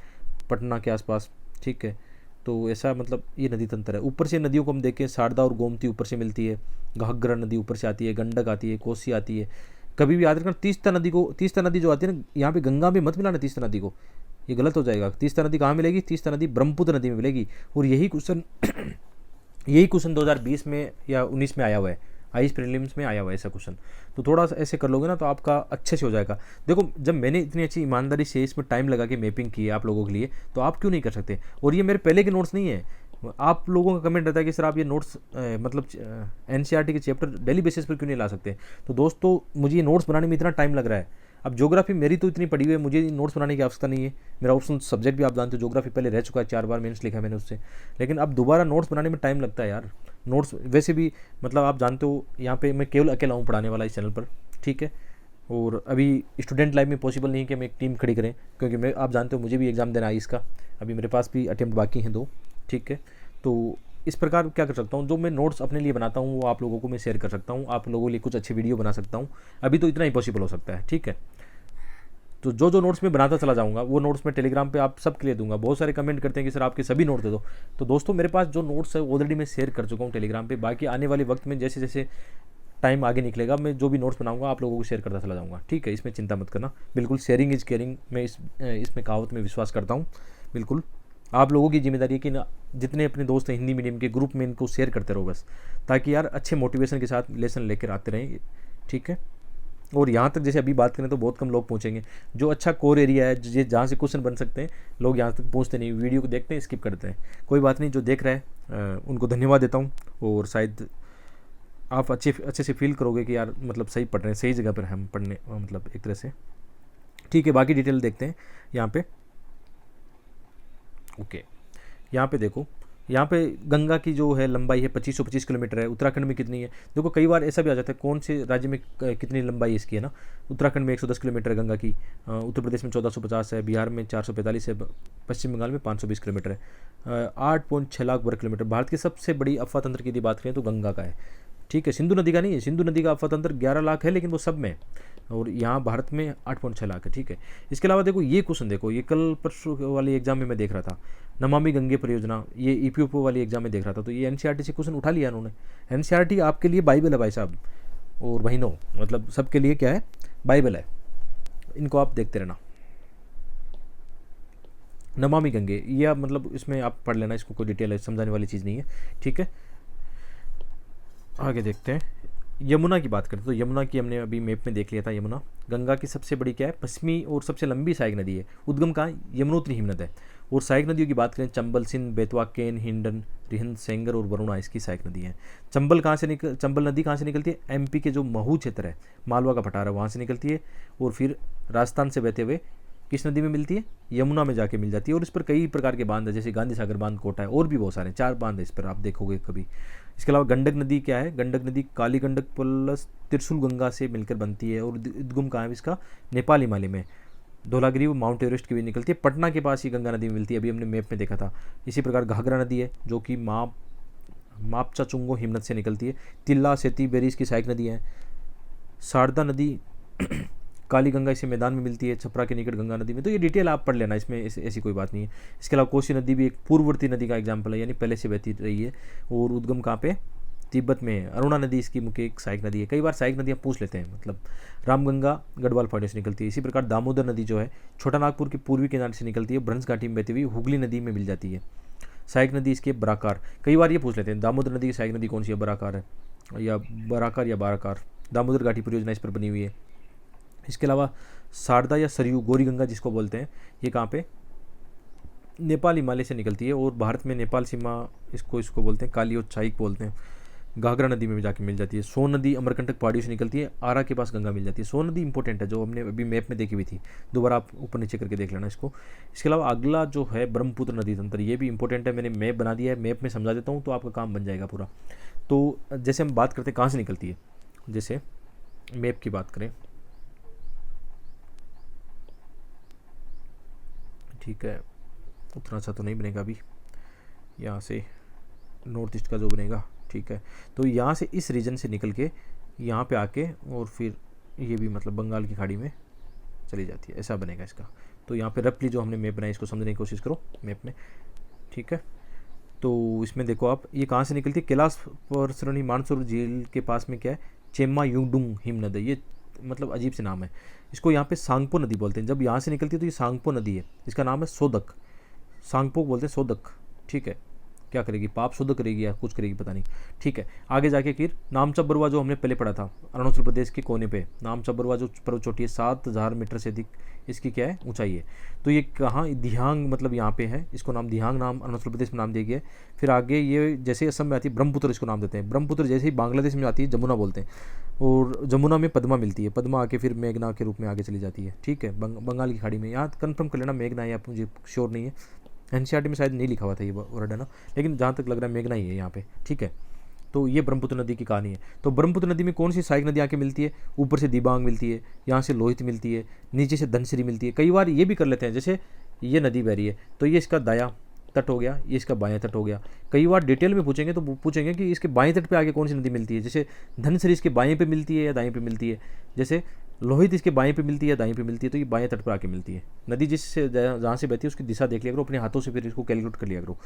पटना के आसपास। ठीक है, तो ऐसा मतलब ये नदी तंत्र है। ऊपर से नदियों को हम देखें, शारदा और गोमती ऊपर से मिलती है, घाघरा नदी ऊपर से आती है, गंडक आती है, कोसी आती है। कभी भी याद रखना, तीस्ता नदी को, तीस्ता नदी जो आती है ना, यहाँ पे गंगा में मत मिलाना तीस्ता नदी को, ये गलत हो जाएगा। तीस्ता नदी कहाँ मिलेगी, तीस्ता नदी ब्रह्मपुत्र नदी में मिलेगी। और यही क्वेश्चन यही क्वेश्चन 2020 में या 19 में आया हुआ है, आईएएस प्रीलिम्स में आया हुआ है ऐसा क्वेश्चन। तो थोड़ा सा ऐसे कर लोगे ना तो आपका अच्छे से हो जाएगा। देखो, जब मैंने इतनी अच्छी ईमानदारी से इसमें टाइम लगा के मैपिंग की है आप लोगों के लिए, तो आप क्यों नहीं कर सकते। और ये मेरे पहले के नोट्स नहीं है, आप लोगों का कमेंट रहता है कि सर आप ये नोट्स मतलब एनसीईआरटी के चैप्टर डेली बेसिस पर क्यों नहीं ला सकते। तो दोस्तों, मुझे ये नोट्स बनाने में इतना टाइम लग रहा है। अब ज्योग्राफी मेरी तो इतनी पड़ी हुई है, मुझे नोट्स बनाने की आवश्यकता नहीं है। मेरा ऑप्शनल सब्जेक्ट भी आप जानते हो, ज्योग्राफी पहले रह चुका है, 4 बार मेंस लिखा है मैंने उससे। लेकिन अब दोबारा नोट्स बनाने में टाइम लगता है यार। नोट्स वैसे भी मतलब आप जानते हो, यहाँ पे मैं केवल अकेला हूँ पढ़ाने वाला इस चैनल पर। ठीक है, और अभी स्टूडेंट लाइफ में पॉसिबल नहीं कि हम एक टीम खड़ी करें, क्योंकि मैं, आप जानते हो, मुझे भी एग्ज़ाम देना है इसका, अभी मेरे पास भी अटेम्प्ट बाकी हैं 2। ठीक है, तो इस प्रकार क्या कर सकता हूँ, जो मैं नोट्स अपने लिए बनाता हूँ वो आप लोगों को मैं शेयर कर सकता हूँ, आप लोगों के लिए कुछ अच्छी वीडियो बना सकता हूँ। अभी तो इतना ही पॉसिबल हो सकता है। ठीक है, तो जो जो नोट्स मैं बनाता चला जाऊँगा वो नोट्स मैं टेलीग्राम पे आप सब के लिए दूंगा। बहुत सारे कमेंट करते हैं कि सर आपके सभी नोट दे दो। तो दोस्तों, मेरे पास जो नोट्स है ऑलरेडी मैं शेयर कर चुका हूँ टेलीग्राम पे। बाकी आने वाले वक्त में जैसे जैसे टाइम आगे निकलेगा, मैं जो भी नोट्स बनाऊंगा आप लोगों को शेयर करता चला जाऊँगा। ठीक है, इसमें चिंता मत करना, बिल्कुल शेयरिंग इज केयरिंग, मैं इसमें कहावत में विश्वास करता हूँ। बिल्कुल आप लोगों की जिम्मेदारी है कि ना, जितने अपने दोस्त हैं हिंदी मीडियम के ग्रुप में, इनको शेयर करते रहो बस, ताकि यार अच्छे मोटिवेशन के साथ लेसन लेकर आते रहें। ठीक है, और यहाँ तक जैसे अभी बात करें तो बहुत कम लोग पहुँचेंगे। जो अच्छा कोर एरिया है, जहाँ से क्वेश्चन बन सकते हैं, लोग यहाँ तक पहुँचते नहीं, वीडियो को देखते हैं, स्किप करते हैं। कोई बात नहीं, जो देख रहे हैं उनको धन्यवाद देता हूँ, और शायद आप अच्छे से फील करोगे कि यार मतलब सही पढ़ रहे हैं, सही जगह पर हम पढ़ने, मतलब एक तरह से। ठीक है, बाकी डिटेल देखते हैं यहाँ पे। ओके, यहाँ पे देखो, यहाँ पे गंगा की जो है लंबाई है 2525 किलोमीटर है। उत्तराखंड में कितनी है, देखो कई बार ऐसा भी आ जाता है कौन से राज्य में कितनी लंबाई इसकी है ना। उत्तराखंड में 110 किलोमीटर है गंगा की, उत्तर प्रदेश में 1450 है, बिहार में 445 है, पश्चिम बंगाल में 520 किलोमीटर है। 8.6 लाख वर्ग किलोमीटर। भारत की सबसे बड़ी अफवाह तंत्र की यदि बात करें तो गंगा का है। ठीक है, सिंधु नदी का नहीं है, सिंधु नदी का अफवाह तंत्र 11 लाख है, लेकिन वो सब में, और यहाँ भारत में 8.6 लाख है। ठीक है, इसके अलावा देखो ये क्वेश्चन, देखो ये कल परसों वाली एग्जाम में मैं देख रहा था, नमामि गंगे परियोजना, ये ईपीएफओ वाली एग्जाम में देख रहा था। तो ये एनसीईआरटी से क्वेश्चन उठा लिया उन्होंने। एनसीईआरटी आपके लिए बाइबल है भाई साहब और बहनों, मतलब सबके लिए क्या है, बाइबल है। इनको आप देखते रहना। नमामि गंगे, ये आप मतलब इसमें आप पढ़ लेना, इसको कोई डिटेल समझाने वाली चीज़ नहीं है। ठीक है, आगे देखते हैं। यमुना की बात करें तो यमुना की हमने अभी मैप में देख लिया था। यमुना गंगा की सबसे बड़ी क्या है, पश्चिमी और सबसे लंबी सहायक नदी है। उद्गम कहाँ है, यमुनोत्री हिमनद है। और सहायक नदियों की बात करें, चंबल, सिंध, बेतवा, केन, हिंडन, रिहंद, सेंगर और वरुणा इसकी सहायक नदी है। चंबल नदी कहाँ से निकलती है, एमपी के जो महू क्षेत्र है, मालवा का पठार है, वहाँ से निकलती है और फिर राजस्थान से बहते हुए किस नदी में मिलती है, यमुना में जाके मिल जाती है। और इस पर कई प्रकार के बांध है, जैसे गांधी सागर बांध, कोटा है, और भी बहुत सारे 4 बांध है इस पर, आप देखोगे कभी। इसके अलावा गंडक नदी क्या है, गंडक नदी काली गंडक प्लस त्रिशूल गंगा से मिलकर बनती है। और उद्गम कहाँ है इसका, नेपाल हिमालय में, धौलागिरी व माउंट एवरेस्ट की भी निकलती है। पटना के पास ही गंगा नदी मिलती है, अभी हमने मैप में देखा था। इसी प्रकार घाघरा नदी है जो कि मापचा चुंगो हिमनद से निकलती है। तिल्ला, सेती, बेरीज की सहायक नदी है। शारदा नदी काली गंगा इसी मैदान में मिलती है, छपरा के निकट गंगा नदी में। तो ये डिटेल आप पढ़ लेना, इसमें ऐसी कोई बात नहीं है। इसके अलावा कोसी नदी भी एक पूर्ववर्ती नदी का एग्जाम्पल है, यानी पहले से बहती रही है और उद्गम कहाँ पे, तिब्बत में है। अरुणा नदी इसकी मुख्य एक सहायक नदी है। कई बार सहायक नदियाँ पूछ लेते हैं, मतलब रामगंगा गढ़वाल पहाड़ियों से निकलती है। इसी प्रकार दामोदर नदी जो है छोटा नागपुर के पूर्वी किनारे से निकलती है, ब्रह्मस घाटी में बहती हुई हुगली नदी में मिल जाती है। सहायक नदी इसके बराकार, कई बार ये पूछ लेते हैं दामोदर नदी की सहायक नदी कौन सी है, बराकार है या बराकार या बाराकार। दामोदर घाटी परियोजना इस पर बनी हुई है। इसके अलावा शारदा या सरयू, गौरी गंगा जिसको बोलते हैं, ये कहाँ पे, नेपाल हिमालय से निकलती है और भारत में नेपाल सीमा इसको बोलते हैं, काली और चाइक बोलते हैं। घाघरा नदी में भी जाके मिल जाती है। सोन नदी अमरकंटक पहाड़ियों से निकलती है, आरा के पास गंगा मिल जाती है। सोन नदी इंपॉर्टेंट है, जो हमने अभी मैप में देखी हुई थी, दोबारा आप ऊपर नीचे करके देख लेना इसको। इसके अलावा अगला जो है ब्रह्मपुत्र नदी तंत्र, ये भी इंपॉर्टेंट है। मैंने मैप बना दिया है, मैप में समझा देता हूँ तो आपका काम बन जाएगा पूरा। तो जैसे हम बात करते हैं कहाँ से निकलती है, जैसे मैप की बात करें, ठीक है, उतना अच्छा तो नहीं बनेगा अभी, यहाँ से नॉर्थ ईस्ट का जो बनेगा, ठीक है। तो यहाँ से इस रीजन से निकल के यहाँ पे आके और फिर ये भी मतलब बंगाल की खाड़ी में चली जाती है, ऐसा बनेगा इसका। तो यहाँ पे रफली जो हमने मैप बनाया इसको समझने की कोशिश करो मैप में, ठीक है। तो इसमें देखो आप, ये कहाँ से निकलती है, कैलाश परसरणी मानसरोवर झील के पास में क्या है, चेम्मा युंगडुंग हिमनद है। ये मतलब अजीब से नाम है, इसको यहाँ पे सांगपो नदी बोलते हैं। जब यहाँ से निकलती है तो ये सांगपो नदी है, इसका नाम है सोदक, सांगपो बोलते हैं सोदक, ठीक है। क्या करेगी, पाप शुद्ध करेगी या कुछ करेगी पता नहीं, ठीक है। आगे जाके फिर नामचा बरुआ जो हमने पहले पढ़ा था, अरुणाचल प्रदेश के कोने पे नामचा बरुआ जो पर्वत चोटी है, 7000 मीटर से अधिक इसकी क्या है ऊंचाई है। तो ये कहाँ, दिहांग मतलब यहाँ पे है, इसको नाम दिहांग नाम अरुणाचल प्रदेश में नाम दिया गया है। फिर आगे ये जैसे असम में आती है ब्रह्मपुत्र इसको नाम देते हैं, ब्रह्मपुत्र जैसे ही बांग्लादेश में आती है जमुना बोलते हैं। और जमुना में पद्मा मिलती है, पद्मा आके फिर मेघना के रूप में आगे चली जाती है, ठीक है, बंगाल की खाड़ी में। यहाँ कन्फर्म कर लेना मेघना है, मुझे श्योर नहीं है, एनसीईआरटी में शायद नहीं लिखा हुआ था ये वर्ड है ना, लेकिन जहाँ तक लग रहा है मेघना ही है यहाँ पे, ठीक है। तो ये ब्रह्मपुत्र नदी की कहानी है। तो ब्रह्मपुत्र नदी में कौन सी सहायक नदी आके मिलती है, ऊपर से दिबांग मिलती है, यहाँ से लोहित मिलती है, नीचे से धनसिरी मिलती है। कई बार ये भी कर लेते हैं, जैसे ये नदी बह रही है तो ये इसका दायां तट हो गया, ये इसका बाएं तट हो गया। कई बार डिटेल में पूछेंगे तो पूछेंगे कि इसके बाएं तट पे आगे कौन सी नदी मिलती है, जैसे धनसिरी इसके बाएं पे मिलती है या दाएं पे मिलती है, जैसे लोहित इसके बाएं पे मिलती है या दाएं पे मिलती है, तो ये बाएं तट पर आके मिलती है। नदी जिससे जहाँ से बहती है उसकी दिशा देख लिया करो अपने हाथों से, फिर इसको कैलकुलेट कर लिया करो।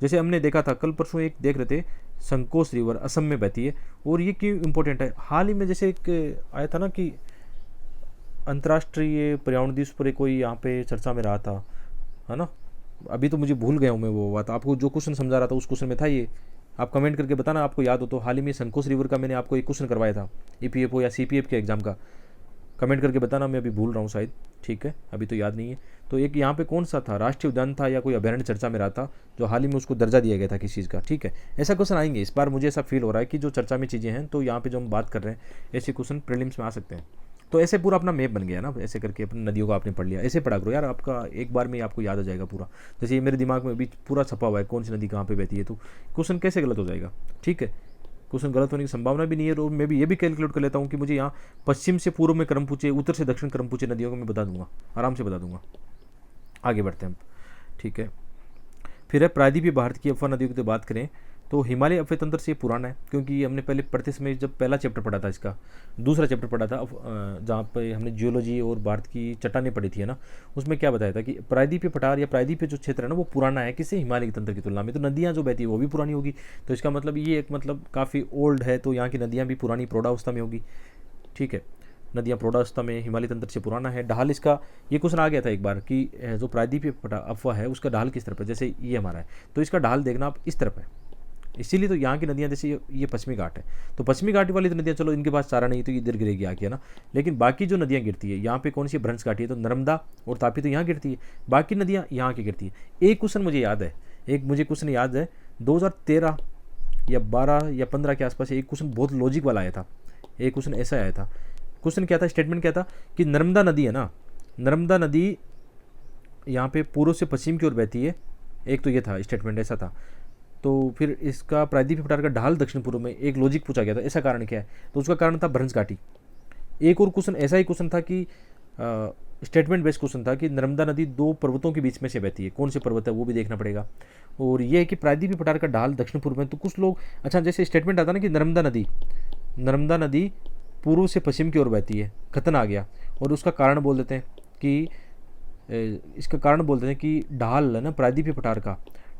जैसे हमने देखा था कल परसों, एक देख रहे थे संकोस रिवर असम में बहती है। और ये क्यों इंपॉर्टेंट है, हाल ही में जैसे एक आया था ना कि अंतर्राष्ट्रीय पर्यावरण दिवस पर कोई यहाँ पे चर्चा में रहा था, है ना, अभी तो मुझे भूल गया हूँ मैं वो बात। आपको जो क्वेश्चन समझा रहा था उस क्वेश्चन में था ये, आप कमेंट करके बताना आपको याद हो तो। हाल ही में संकोस रिवर का मैंने आपको एक क्वेश्चन करवाया था, ईपीएफओ या सीपीएफ के एग्जाम का, कमेंट करके बताना, मैं अभी भूल रहा हूँ शायद, ठीक है, अभी तो याद नहीं है। तो एक यहाँ पे कौन सा था, राष्ट्रीय उद्यान था या कोई अभयारण्य चर्चा में रहा था, जो हाल ही में उसको दर्जा दिया गया था किसी चीज़ का, ठीक है। ऐसा क्वेश्चन आएंगे इस बार, मुझे ऐसा फील हो रहा है कि जो चर्चा में चीज़ें हैं तो यहाँ पे जो हम बात कर रहे हैं ऐसे क्वेश्चन प्रीलिम्स में आ सकते हैं। तो ऐसे पूरा अपना मैप बन गया ना, ऐसे करके अपनी नदियों का आपने पढ़ लिया। ऐसे पढ़ा करो यार, आपका एक बार में आपको याद आ जाएगा पूरा। जैसे ये मेरे दिमाग में भी पूरा छपा हुआ है कौन सी नदी कहाँ पे बहती है, तो क्वेश्चन कैसे गलत हो जाएगा, ठीक है। क्वेश्चन गलत होने की संभावना भी नहीं है। और मैं भी ये भी कैलकुलेट कर लेता हूँ कि मुझे यहाँ पश्चिम से पूर्व में क्रम पूछे, उत्तर से दक्षिण क्रम पूछे नदियों को मैं बता दूंगा, आराम से बता दूंगा। आगे बढ़ते हैं हम, ठीक है। फिर है प्रायद्वीपीय भारत की अफवाह नदियों की तो बात करें तो हिमालय अफवाह तंत्र से पुराना है, क्योंकि हमने पहले पढ़ते समय जब पहला चैप्टर पढ़ा था, इसका दूसरा चैप्टर पढ़ा था जहाँ पे हमने जियोलॉजी और भारत की चट्टानें पढ़ी थी, है ना, उसमें क्या बताया था कि प्रायद्वीपीय पठार या प्रायद्वीपीय जो क्षेत्र है ना वो पुराना है किससे, हिमालय के तंत्र की तुलना में। तो नदियाँ जो बहती है वो भी पुरानी होगी, तो इसका मतलब ये एक मतलब काफ़ी ओल्ड है, तो यहाँ की नदियाँ भी पुरानी प्रौढ़ावस्था में होगी, ठीक है। नदियाँ प्रौढ़ावस्था में, हिमालय तंत्र से पुराना है। ढाल इसका, ये क्वेश्चन आ गया था एक बार कि जो प्रायद्वीपीय अफवाह है उसका ढाल किस तरफ है, जैसे ये हमारा है तो इसका ढाल देखना आप इस तरफ है, इसीलिए तो यहाँ की नदियाँ, जैसे ये पश्चिमी घाट है, तो पश्चिमी घाट वाली तो नदियाँ चलो इनके पास चारा नहीं तो इधर गिरेगी आके, है ना। लेकिन बाकी जो नदियाँ गिरती है यहाँ पे कौन सी, भ्रंश घाटी है, तो नर्मदा और तापी तो यहाँ गिरती है, बाकी नदियाँ यहाँ की गिरती है। एक क्वेश्चन मुझे याद है, एक मुझे क्वेश्चन याद है 2013 या 12 या 15 के आसपास एक क्वेश्चन बहुत लॉजिक वाला आया था। एक क्वेश्चन ऐसा आया था, क्वेश्चन क्या था, स्टेटमेंट क्या था कि नर्मदा नदी है ना, नर्मदा नदी यहाँ पे पूर्व से पश्चिम की ओर बहती है, एक तो ये था स्टेटमेंट, ऐसा था। तो फिर इसका प्रायद्वीपीय पठार का ढाल दक्षिण पूर्व में, एक लॉजिक पूछा गया था, ऐसा कारण क्या है, तो उसका कारण था भ्रंश घाटी। एक और क्वेश्चन ऐसा ही क्वेश्चन था कि स्टेटमेंट बेस्ड क्वेश्चन था कि नर्मदा नदी दो पर्वतों के बीच में से बहती है, कौन से पर्वत है वो भी देखना पड़ेगा। और ये है कि प्रायद्वीपीय पठार का ढाल दक्षिण पूर्व में, तो कुछ लोग, अच्छा जैसे स्टेटमेंट आता ना कि नर्मदा नदी पूर्व से पश्चिम की ओर बहती है, कथन आ गया, और उसका कारण बोल देते हैं कि इसका कारण बोल देते हैं कि ढाल है ना, प्रायद्वीपीय पठार का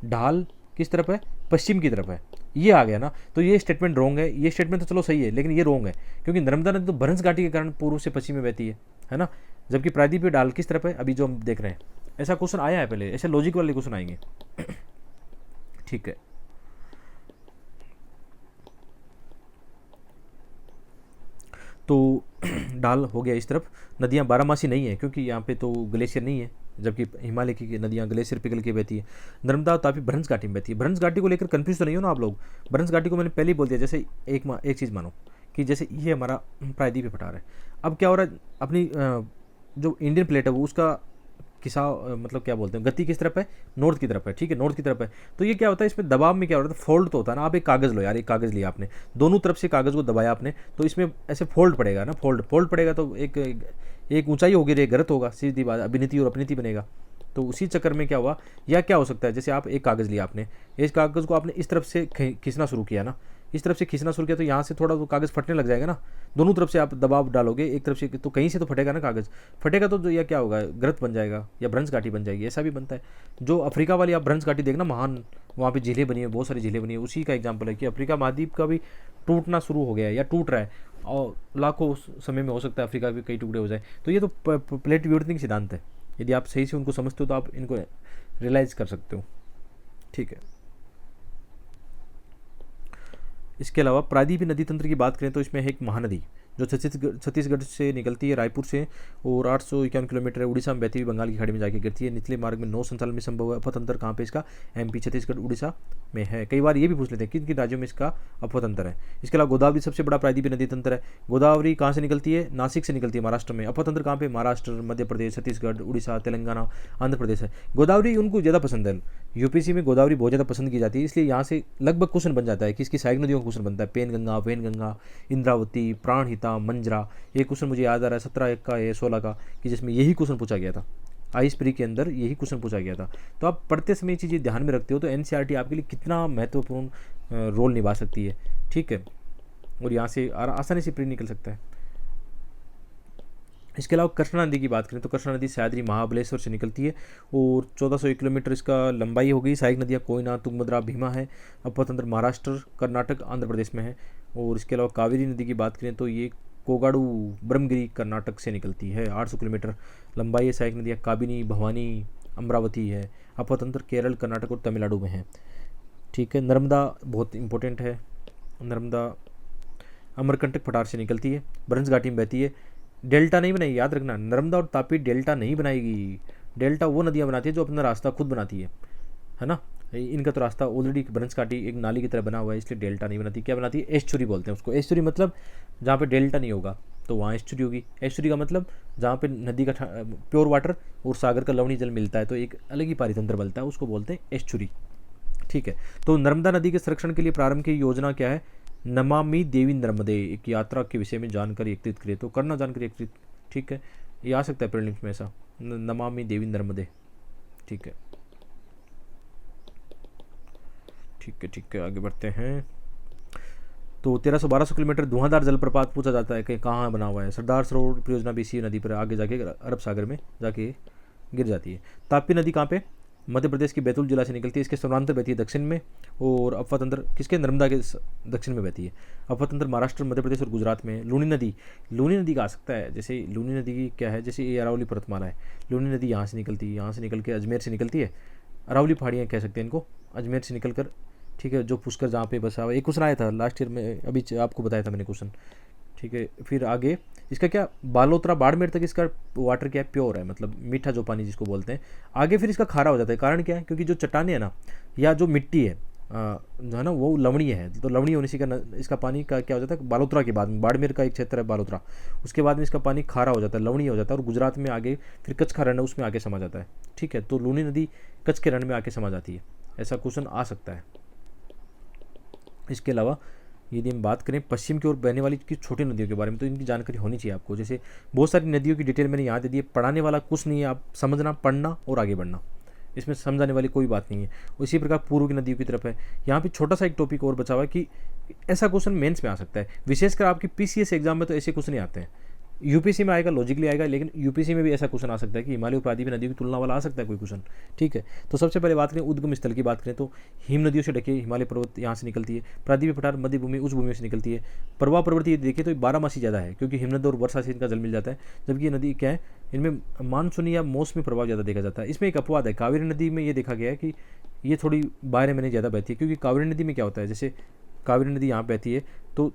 ढाल किस तरफ है, पश्चिम की तरफ है, ये आ गया ना। तो ये स्टेटमेंट रॉन्ग है, ये स्टेटमेंट तो चलो सही है लेकिन ये रॉन्ग है, क्योंकि नर्मदा नदी तो भ्रंश घाटी के कारण पूर्व से पश्चिम में बहती है ना, जबकि प्रायद्वीपीय ढाल किस तरफ है, अभी जो हम देख रहे हैं। ऐसा क्वेश्चन आया है पहले, ऐसे लॉजिक वाले क्वेश्चन आएंगे। ठीक है, तो ढाल हो गया इस तरफ। नदियाँ बारहमासी नहीं है क्योंकि यहाँ पे तो ग्लेशियर नहीं है, जबकि हिमालय की नदियाँ ग्लेशियर पिघल के बहती है। नर्मदा और तापी भ्रंश घाटी में बहती है। भ्रंश घाटी को लेकर कंफ्यूज तो नहीं हो ना आप लोग, भ्रंश घाटी को मैंने पहले ही बोल दिया। जैसे एक चीज़ मानो कि जैसे ये हमारा प्रायद्वीपीय पठार है, अब क्या हो रहा है, अपनी जो इंडियन प्लेट है वो उसका मतलब क्या बोलते हैं, गति किस तरफ है, नॉर्थ की तरफ है, ठीक है, नॉर्थ की तरफ है। तो ये क्या होता है, इसमें दबाव में क्या होता है, फोल्ड तो होता है ना। आप एक कागज़ लो यार, एक कागज़ लिया आपने, दोनों तरफ से कागज़ को दबाया आपने, तो इसमें ऐसे फोल्ड पड़ेगा ना, फोल्ड पड़ेगा तो एक ऊंचाई होगी, एक गरत होगा, सीधी बात, अभिनीति और अपनीति बनेगा। तो उसी चक्कर में क्या हुआ, या क्या हो सकता है, जैसे आप एक कागज़ लिया आपने, इस कागज़ को आपने इस तरफ से खींचना शुरू किया ना, इस तरफ से खींचना शुरू किया, तो यहाँ से थोड़ा तो कागज़ फटने लग जाएगा ना। दोनों तरफ से आप दबाव डालोगे, एक तरफ से तो कहीं से तो फटेगा ना कागज़, फटेगा तो या क्या होगा, ग्रत बन जाएगा या भ्रंश घाटी बन जाएगी, ऐसा भी बनता है। जो अफ्रीका वाली आप भ्रंश घाटी देखना, महान वहाँ पे झीलें बनी है, बहुत सारी झीलें बनी है, उसी का एग्जाम्पल है कि अफ्रीका महाद्वीप का भी टूटना शुरू हो गया है या टूट रहा है, और लाखों समय में हो सकता है अफ्रीका भी कई टुकड़े हो जाए। तो ये तो प्लेट विवर्तनिक सिद्धांत है, यदि आप सही से उनको समझते हो तो आप इनको रियलाइज़ कर सकते हो। ठीक है, इसके अलावा प्रायद्वीपीय नदी तंत्र की बात करें तो इसमें है एक महानदी जो छत्तीसगढ़ से निकलती है, रायपुर से, और 851 किलोमीटर है, उड़ीसा में बहती हुई बंगाल की खाड़ी में जाके गिरती है। निचले मार्ग में नौ संचालन में संभव है। अपतंत्र कहाँ पे इसका, एमपी, छत्तीसगढ़, उड़ीसा में है। कई बार ये भी पूछ लेते हैं किन किन राज्यों में इसका अपतंत्र है। इसके अलावा गोदावरी सबसे बड़ा प्रायद्वीपीय नदी तंत्र है। गोदावरी कहाँ से निकलती है, नासिक से निकलती है, महाराष्ट्र में। अपतंत्र कहाँ पे, महाराष्ट्र, मध्य प्रदेश, छत्तीसगढ़, उड़ीसा, तेलंगाना, आंध्र प्रदेश है। गोदावरी उनको ज़्यादा पसंद है, यूपीसी में गोदावरी बहुत ज़्यादा पसंद की जाती है, इसलिए यहाँ से लगभग क्वेश्चन बन जाता है कि इसकी सहायक नदियों का क्वेश्चन बनता है। पेनगंगा, वैनगंगा, इंद्रावती, प्राणहिता, मंजरा। ये क्वेश्चन मुझे याद आ रहा है 17 का या 16 का, कि जिसमें यही क्वेश्चन पूछा गया था, आइस प्री के अंदर यही क्वेश्चन पूछा गया था। तो आप पढ़ते समय ये चीज़ें ध्यान में रखते हो तो एनसीईआरटी आपके लिए कितना महत्वपूर्ण रोल निभा सकती है। ठीक है, और यहाँ से आसानी से प्री निकल सकता है। इसके अलावा कृष्णा नदी की बात करें तो कृष्णा नदी सह्याद्री महाबलेश्वर से निकलती है और 1401 किलोमीटर इसका लंबाई होगी। सहायक नदियाँ कोयना, तुंगभद्रा, भीमा है। अपतंत्र महाराष्ट्र, कर्नाटक, आंध्र प्रदेश में है। और इसके अलावा कावेरी नदी की बात करें तो ये कोगाड़ू, ब्रह्मगिरी, कर्नाटक से निकलती है, 800 किलोमीटर लंबाई है। सहायक नदियाँ काबिनी, भवानी, अमरावती है। अपतंत्र केरल, कर्नाटक और तमिलनाडु में है। ठीक है, नर्मदा बहुत इंपॉर्टेंट है। नर्मदा अमरकंटक पठार से निकलती है, भ्रंश घाटी में बहती है। डेल्टा नहीं बनाएगी, याद रखना, नर्मदा और तापी डेल्टा नहीं बनाएगी। डेल्टा वो नदियाँ बनाती है जो अपना रास्ता खुद बनाती है ना। इनका तो रास्ता ऑलरेडी भ्रंश घाटी एक नाली की तरह बना हुआ है, इसलिए डेल्टा नहीं बनाती। क्या बनाती है, एस्चुरी बोलते हैं उसको। एस्चुरी मतलब जहाँ पे डेल्टा नहीं होगा तो वहाँ एस्चुरी होगी। एस्चुरी का मतलब जहाँ पे नदी का प्योर वाटर और सागर का लवणीय जल मिलता है तो एक अलग ही पारितंत्र बनता है, उसको बोलते हैं एस्चुरी। ठीक है, तो नर्मदा नदी के संरक्षण के लिए प्रारंभ की योजना क्या है, नमामि देवी नर्मदे, एक यात्रा के विषय में जानकारी एकत्रित करें, तो करना जानकारी एकत्रित। ठीक है, ये आ सकता है प्रीलिम्स में ऐसा, नमामि देवी नर्मदे। ठीक है, ठीक है, ठीक है, आगे बढ़ते हैं। तो 1300-1200 किलोमीटर धुआंधार जलप्रपात पूछा जाता है कि कहाँ बना हुआ है। सरदार सरोवर परियोजना भी इसी नदी पर आगे जाके अरब सागर में जाके गिर जाती है। ताप्ती नदी कहाँ पे, मध्य प्रदेश की बैतूल जिला से निकलती है, इसके समानांतर बहती है दक्षिण में। और अफवातंत्र किसके, नर्मदा के दक्षिण में बहती है। अफवातंत्र महाराष्ट्र, मध्य प्रदेश और गुजरात में। लूनी नदी का आ सकता है, जैसे लूनी नदी की क्या है, जैसे ये अरावली पर्वतमाला है, लूनी नदी यहाँ से निकलती है, यहाँ से निकल के अजमेर से निकलती है। अरावली पहाड़ियाँ कह सकते हैं इनको, अजमेर से निकल कर ठीक है, जो पुष्कर जहाँ पे बसा हुआ, एक क्वेश्चन आया था लास्ट ईयर में, अभी आपको बताया था मैंने क्वेश्चन। ठीक है, फिर आगे इसका क्या, बालोतरा बाड़मेर तक इसका वाटर क्या है, प्योर है, मतलब मीठा जो पानी जिसको बोलते हैं। आगे फिर इसका खारा हो जाता है, कारण क्या है, क्योंकि जो चट्टाने है ना, या जो मिट्टी है जो है ना, वो लवणीय है, तो लवणीय होने से इसका पानी का क्या हो जाता है, बालोतरा के बाद में, बाड़मेर का एक क्षेत्र है बालोतरा, उसके बाद में इसका पानी खारा हो जाता है, लवणीय हो जाता है, और गुजरात में आगे फिर कच्छ का रण है उसमें आके समा जाता है। ठीक है, तो लूनी नदी कच्छ के रण में आके समा जाती है, ऐसा क्वेश्चन आ सकता है। इसके अलावा यदि हम बात करें पश्चिम की ओर बहने वाली की छोटी नदियों के बारे में, तो इनकी जानकारी होनी चाहिए आपको। जैसे बहुत सारी नदियों की डिटेल मैंने यहाँ दे दी है, पढ़ाने वाला कुछ नहीं है, आप समझना, पढ़ना और आगे बढ़ना, इसमें समझाने वाली कोई बात नहीं है। इसी प्रकार पूर्व की नदियों की तरफ है। यहाँ पे छोटा सा एक टॉपिक और बचा हुआ है कि ऐसा क्वेश्चन मेंस में आ सकता है, विशेषकर आपकी पीसीएस एग्जाम में तो ऐसे क्वेश्चन नहीं आते हैं। यूपीसी में आएगा, लॉजिकली आएगा, लेकिन यूपीसी में भी ऐसा क्वेश्चन आ सकता है कि हिमालय और प्रायद्वीपीय नदियों की तुलना वाला आ सकता है कोई क्वेश्चन। ठीक है, तो सबसे पहले बात करें उद्गम स्थल की, बात करें तो हिम नदियों से ढके हिमालय पर्वत यहाँ से निकलती है, प्रायद्वीपीय पठार मध्य भूमि उच्च भूमि से निकलती है। प्रवाह प्रवृत्ति यदि देखिए तो 12 मासी ज़्यादा है, क्योंकि हिमनद और वर्षा से इनका जल मिल जाता है, जबकि ये नदी क्या है, इनमें मानसूनी या मौसमी प्रभाव ज़्यादा देखा जाता है। इसमें एक अपवाद है, कावेरी नदी में ये देखा गया है कि ये थोड़ी बाहर में नहीं ज़्यादा बहती है, क्योंकि कावेरी नदी में क्या होता है, जैसे कावेरी नदी यहाँ बहती है, तो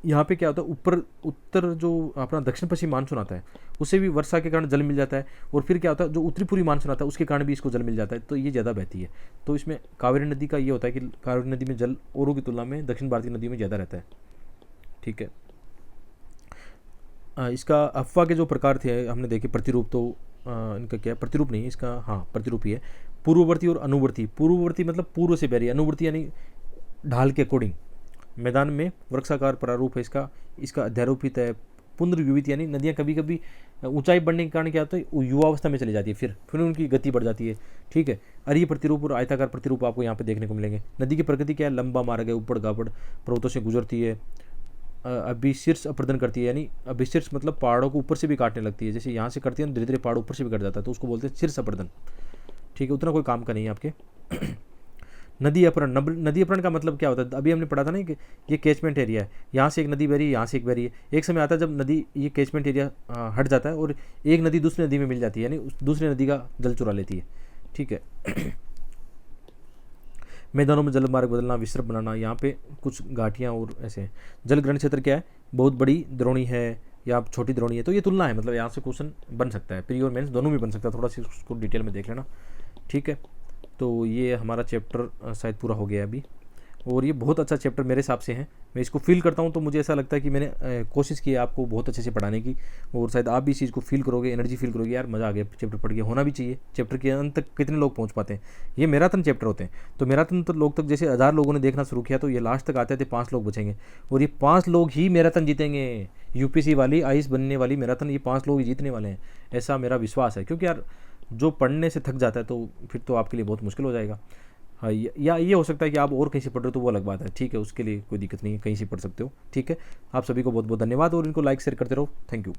यहाँ पे क्या होता है, ऊपर उत्तर जो अपना दक्षिण पश्चिम मानसून आता है उसे भी वर्षा के कारण जल मिल जाता है, और फिर क्या होता है, जो उत्तरी पूर्वी मानसून आता है उसके कारण भी इसको जल मिल जाता है, तो ये ज़्यादा बहती है। तो इसमें कावेरी नदी का ये होता है कि कावेरी नदी में जल औरों की तुलना में दक्षिण भारतीय नदियों में ज़्यादा रहता है। ठीक है, इसका अफवाह के जो प्रकार थे हमने देखे, प्रतिरूप, तो इनका क्या है, प्रतिरूप नहीं इसका, हाँ प्रतिरूप ही है। पूर्ववर्ती और अनुवर्ती, पूर्ववर्ती मतलब पूर्व से बह रही है, अनुवर्ती यानी ढाल के अकॉर्डिंग, मैदान में वृक्षाकार प्रारूप है इसका, इसका अध्यारोपित है। पुनर्युवित यानी नदियाँ कभी कभी ऊंचाई बढ़ने के कारण क्या होता है, युवावस्था में चली जाती है, फिर उनकी गति बढ़ जाती है। ठीक है, अरीय प्रतिरूप और आयताकार प्रतिरूप आपको यहाँ पे देखने को मिलेंगे। नदी की प्रकृति क्या है, लंबा मार्ग है, ऊपड़ गापड़ पर्वतों से गुजरती है, अभिशीर्ष अपर्दन करती है, यानी अभिशीर्ष मतलब पहाड़ों को ऊपर से भी काटने लगती है, जैसे यहाँ से करती है धीरे धीरे पहाड़ ऊपर से भी कट जाता है, तो उसको बोलते हैं शीर्ष अपर्दन। ठीक है, उतना कोई काम का नहीं है आपके। नदी अपहरण, नदी अपहरण का मतलब क्या होता है, अभी हमने पढ़ा था ना कि ये कैचमेंट एरिया है, यहाँ से एक नदी बह रही है, यहाँ से एक बह रही है, एक समय आता है जब नदी ये कैचमेंट एरिया हट जाता है और एक नदी दूसरी नदी में मिल जाती है, यानी उस दूसरी नदी का जल चुरा लेती है। ठीक है, मैदानों में जल मार्ग बदलना, विसर्प बनाना, यहाँ पे कुछ घाटियाँ और ऐसे। जल ग्रहण क्षेत्र क्या है, बहुत बड़ी द्रोणी है या छोटी द्रोणी है, तो ये तुलना है, मतलब यहाँ से क्वेश्चन बन सकता है, प्री और मेंस दोनों में बन सकता है, थोड़ा सा उसको डिटेल में देख लेना। ठीक है, तो ये हमारा चैप्टर शायद पूरा हो गया अभी, और ये बहुत अच्छा चैप्टर मेरे हिसाब से है। मैं इसको फील करता हूँ तो मुझे ऐसा लगता है कि मैंने कोशिश की है आपको बहुत अच्छे से पढ़ाने की, और शायद आप भी इस चीज़ को फील करोगे, एनर्जी फील करोगे, यार मज़ा आ गया चैप्टर पढ़ के। होना भी चाहिए, चैप्टर के अंत तक कितने लोग पहुँच पाते हैं, ये मैराथन चैप्टर होते हैं, तो मैराथन तो लोग तक जैसे 1000 लोगों ने देखना शुरू किया, तो ये लास्ट तक आते थे 5 लोग बचेंगे, और ये 5 लोग ही मैराथन जीतेंगे। यूपीसी वाली आईएएस बनने वाली मैराथन ये 5 लोग ही जीतने वाले हैं, ऐसा मेरा विश्वास है। क्योंकि यार जो पढ़ने से थक जाता है तो फिर तो आपके लिए बहुत मुश्किल हो जाएगा। हाँ, या ये हो सकता है कि आप और कहीं से पढ़ रहे हो तो वो अलग बात है। ठीक है, उसके लिए कोई दिक्कत नहीं है, कहीं से पढ़ सकते हो। ठीक है, आप सभी को बहुत बहुत धन्यवाद, और इनको लाइक शेयर करते रहो। Thank you.